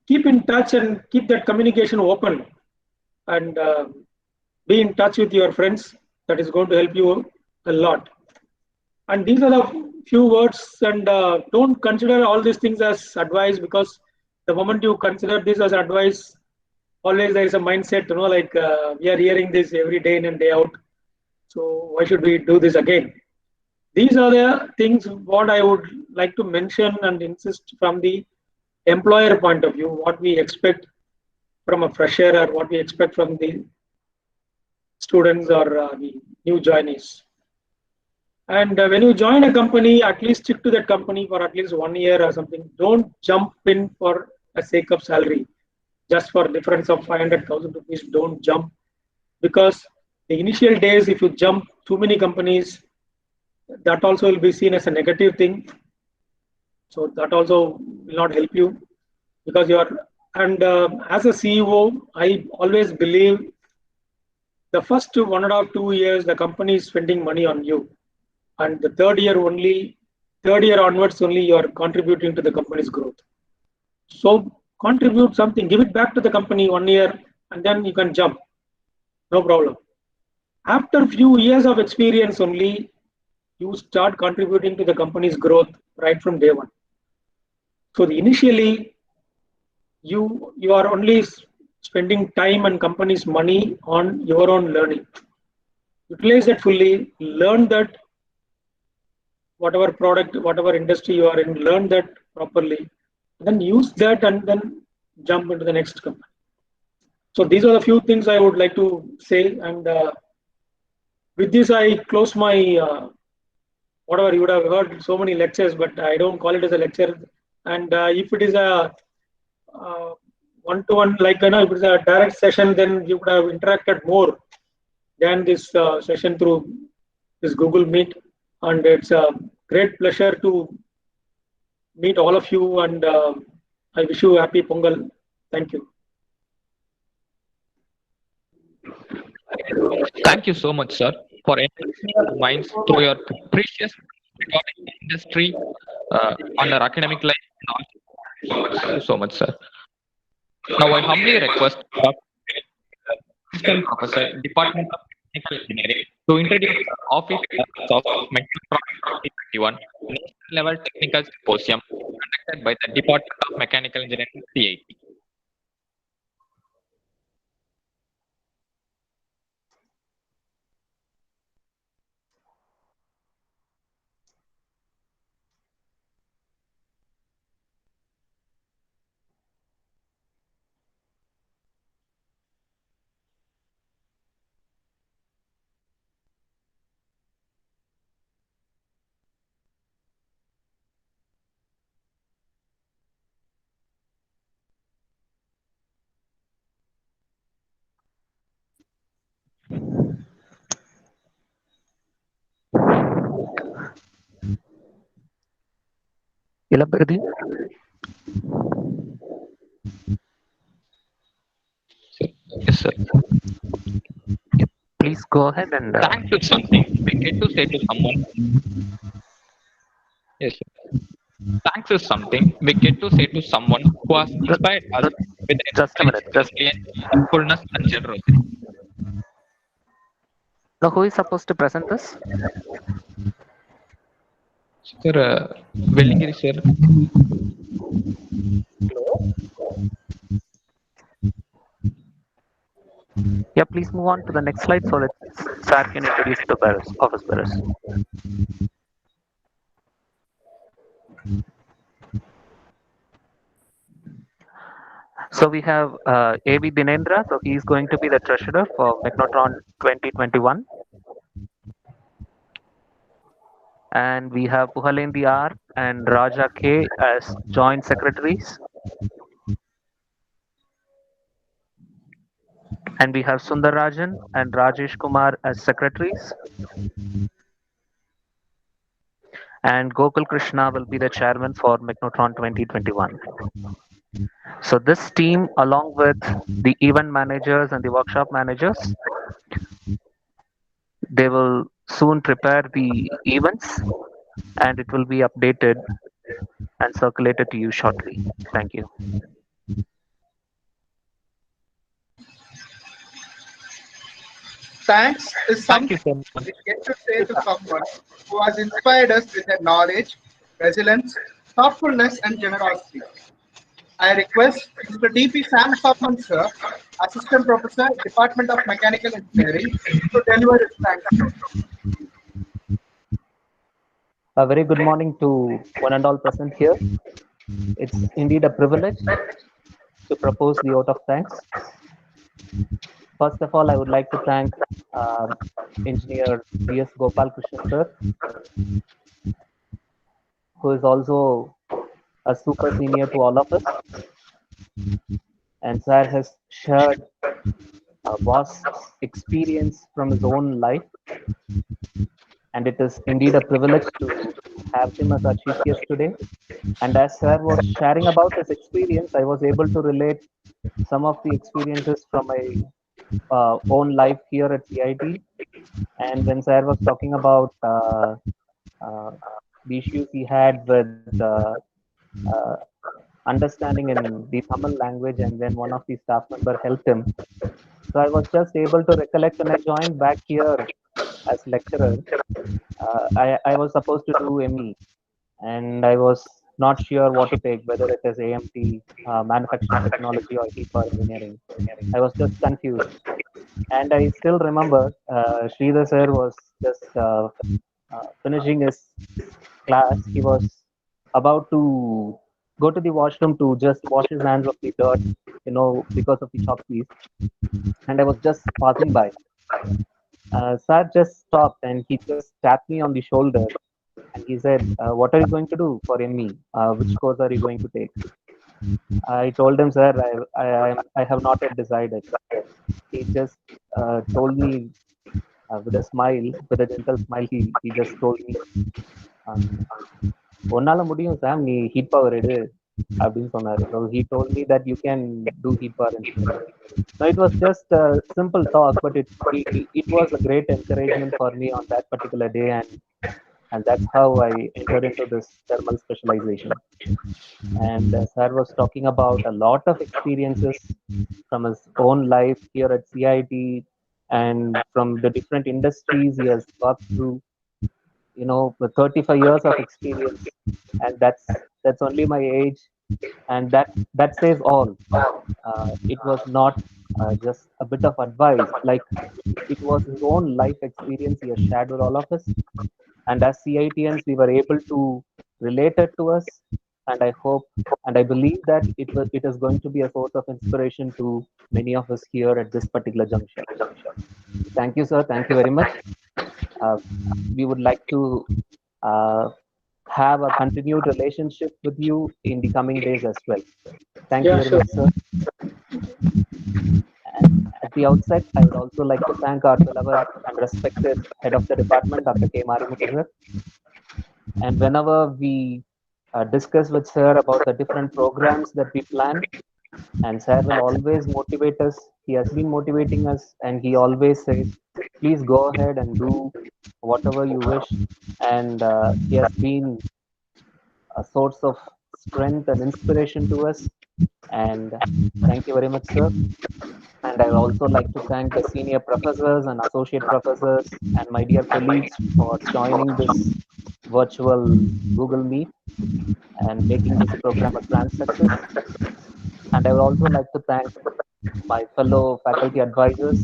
keep in touch and keep that communication open, and be in touch with your friends. That is going to help you a lot. And these are the few words, and don't consider all these things as advice, because the moment you consider this as advice, always there is a mindset, we are hearing this every day in and day out. So why should we do this again? These are the things what I would like to mention and insist from the employer point of view, what we expect from a fresher, or what we expect from the students or the new joinees. And when you join a company, at least stick to that company for at least 1 year or something. Don't jump in for the sake of salary. Just for difference of 500,000 rupees, don't jump. Because the initial days, if you jump too many companies, that also will be seen as a negative thing. So that also will not help you, because you are, and as a CEO, I always believe the first 1.5 2 years, the company is spending money on you. And the third year onwards only, you are contributing to the company's growth. So contribute something, give it back to the company 1 year, and then you can jump. No problem. After few years of experience only, you start contributing to the company's growth right from day one. So initially, you are only spending time and company's money on your own learning. Utilize that fully, learn that whatever product, whatever industry you are in, learn that properly, then use that and then jump into the next company. So these are the few things I would like to say. And with this, I close my whatever you would have heard so many lectures, but I don't call it as a lecture. And if it is a one-to-one, like if it's a direct session, then you would have interacted more than this session through this Google Meet. And it's a great pleasure to meet all of you. And I wish you a happy Pongal. Thank you. Thank you so much, sir, for enlightening our minds through your precious regarding the industry on our academic life. Thank you so much, sir. Now, I humbly request Dr. Assistant Professor, Department of Technical Engineering, to introduce the Office of Mechatronics 2021 National Level Technical Symposium conducted by the Department of Mechanical Engineering, CIT. Ilapagadi. Yes, sir. Please go ahead and. Thanks is something we get to say to someone. Yes, sir. Thanks is something we get to say to someone who has inspired us with Just a minute. helpfulness and generosity. Now, who is supposed to present this? Sir, Vellingiri, sir. Yeah, please move on to the next slide so that Sir can introduce the office bearers. So we have A.B. Dinendra, so he is going to be the treasurer for Mechnotron 2021. And we have Puhalendi R and Raja K as joint secretaries. And we have Sundarajan and Rajesh Kumar as secretaries. And Gokul Krishna will be the chairman for Mechnotron 2021. So this team, along with the event managers and the workshop managers, they will soon prepare the events and it will be updated and circulated to you shortly. Thank you. Thanks is something we get to say to someone who has inspired us with their knowledge, resilience, thoughtfulness, and generosity. I request Mr. D.P. Sam Topman, sir, Assistant Professor, Department of Mechanical Engineering, to deliver his thanks. A very good morning to one and all present here. It's indeed a privilege to propose the vote of thanks. First of all, I would like to thank Engineer B.S. Gopal Krishnan sir, who is also a super senior to all of us. And sir has shared a vast experience from his own life. And it is indeed a privilege to have him as our chief guest today. And as sir was sharing about his experience, I was able to relate some of the experiences from my own life here at CIT. And when sir was talking about the issues he had with understanding in the Tamil language, and then one of the staff member helped him. So I was just able to recollect when I joined back here as lecturer. I was supposed to do ME, and I was not sure what to take, whether it is AMT, manufacturing technology, or heat power engineering. I was just confused. And I still remember Sridhar sir was just finishing his class. He was about to go to the washroom to just wash his hands of the dirt, because of the chalk piece. And I was just passing by. Sir just stopped and he just tapped me on the shoulder and he said, "What are you going to do for ME? Which course are you going to take?" I told him, "Sir, I have not yet decided." He just told me with a smile, with a gentle smile, he just told me, "Onnala mudiyum Sam, nee heat power edu அப்படின்னு சொன்னாரு. So he told me that you can do heat power engineering. So it was just a simple talk, but it was a great encouragement for me on that particular day, and that's how I entered into this thermal specialization. And sir was talking about a lot of experiences from his own life here at CIT and from the different industries he has worked through. With 35 years of experience, and that's only my age, and that says all. It was not just a bit of advice, like it was his own life experience he has shared with all of us, and as CITians we were able to relate it to us, and I hope and I believe that it is going to be a source of inspiration to many of us here at this particular juncture. Thank you, sir. Thank you very much. We would like to have a continued relationship with you in the coming days as well. Thank you very much, sir. And at the outset, I would also like to thank our beloved and respected head of the department, Dr. K. Marimuthu sir. And whenever we discuss with sir about the different programs that we plan, and sir will always motivate us. He has been motivating us, and he always says, "Please go ahead and do whatever you wish." And he has been a source of strength and inspiration to us. And thank you very much, sir. And I would also like to thank the senior professors and associate professors and my dear colleagues for joining this virtual Google Meet and making this program a grand success. And I would also like to thank my fellow faculty advisors,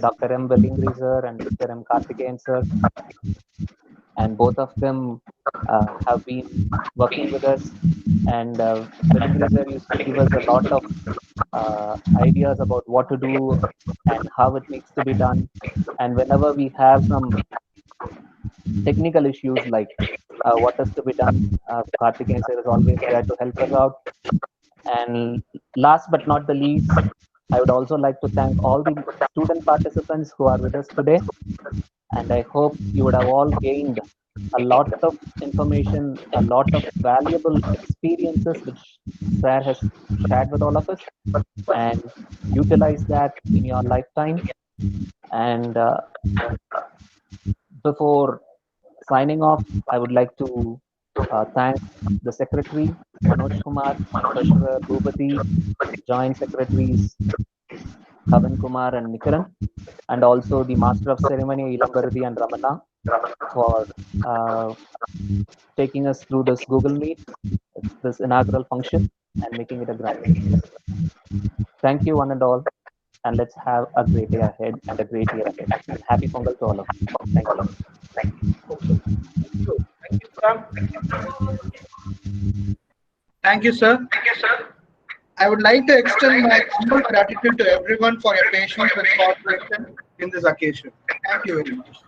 Dr. M. Velingri sir and Mr. M. Karthikeyan sir. And both of them have been working with us. And Velingri sir used to give us a lot of ideas about what to do and how it needs to be done. And whenever we have some technical issues like what is to be done, Karthikeyan sir is always there to help us out. And last but not the least, I would also like to thank all the student participants who are with us today. And I hope you would have all gained a lot of information, a lot of valuable experiences which sir has shared with all of us, and utilize that in your lifetime. And before signing off, I would like to thank the secretary, Manoj Kumar, treasurer, Bhupati, joint secretaries, Kavan Kumar and Nikaran, and also the master of ceremony, Ilambaradi and Ramana, for taking us through this Google Meet, this inaugural function, and making it a grand success. Thank you, one and all, and let's have a great day ahead and a great year ahead. And happy Pongal to all of you. Thank you. Thank you, Sam. Thank you, sir. I would like to extend my humble gratitude to everyone for your patience and cooperation in this occasion. Thank you very much.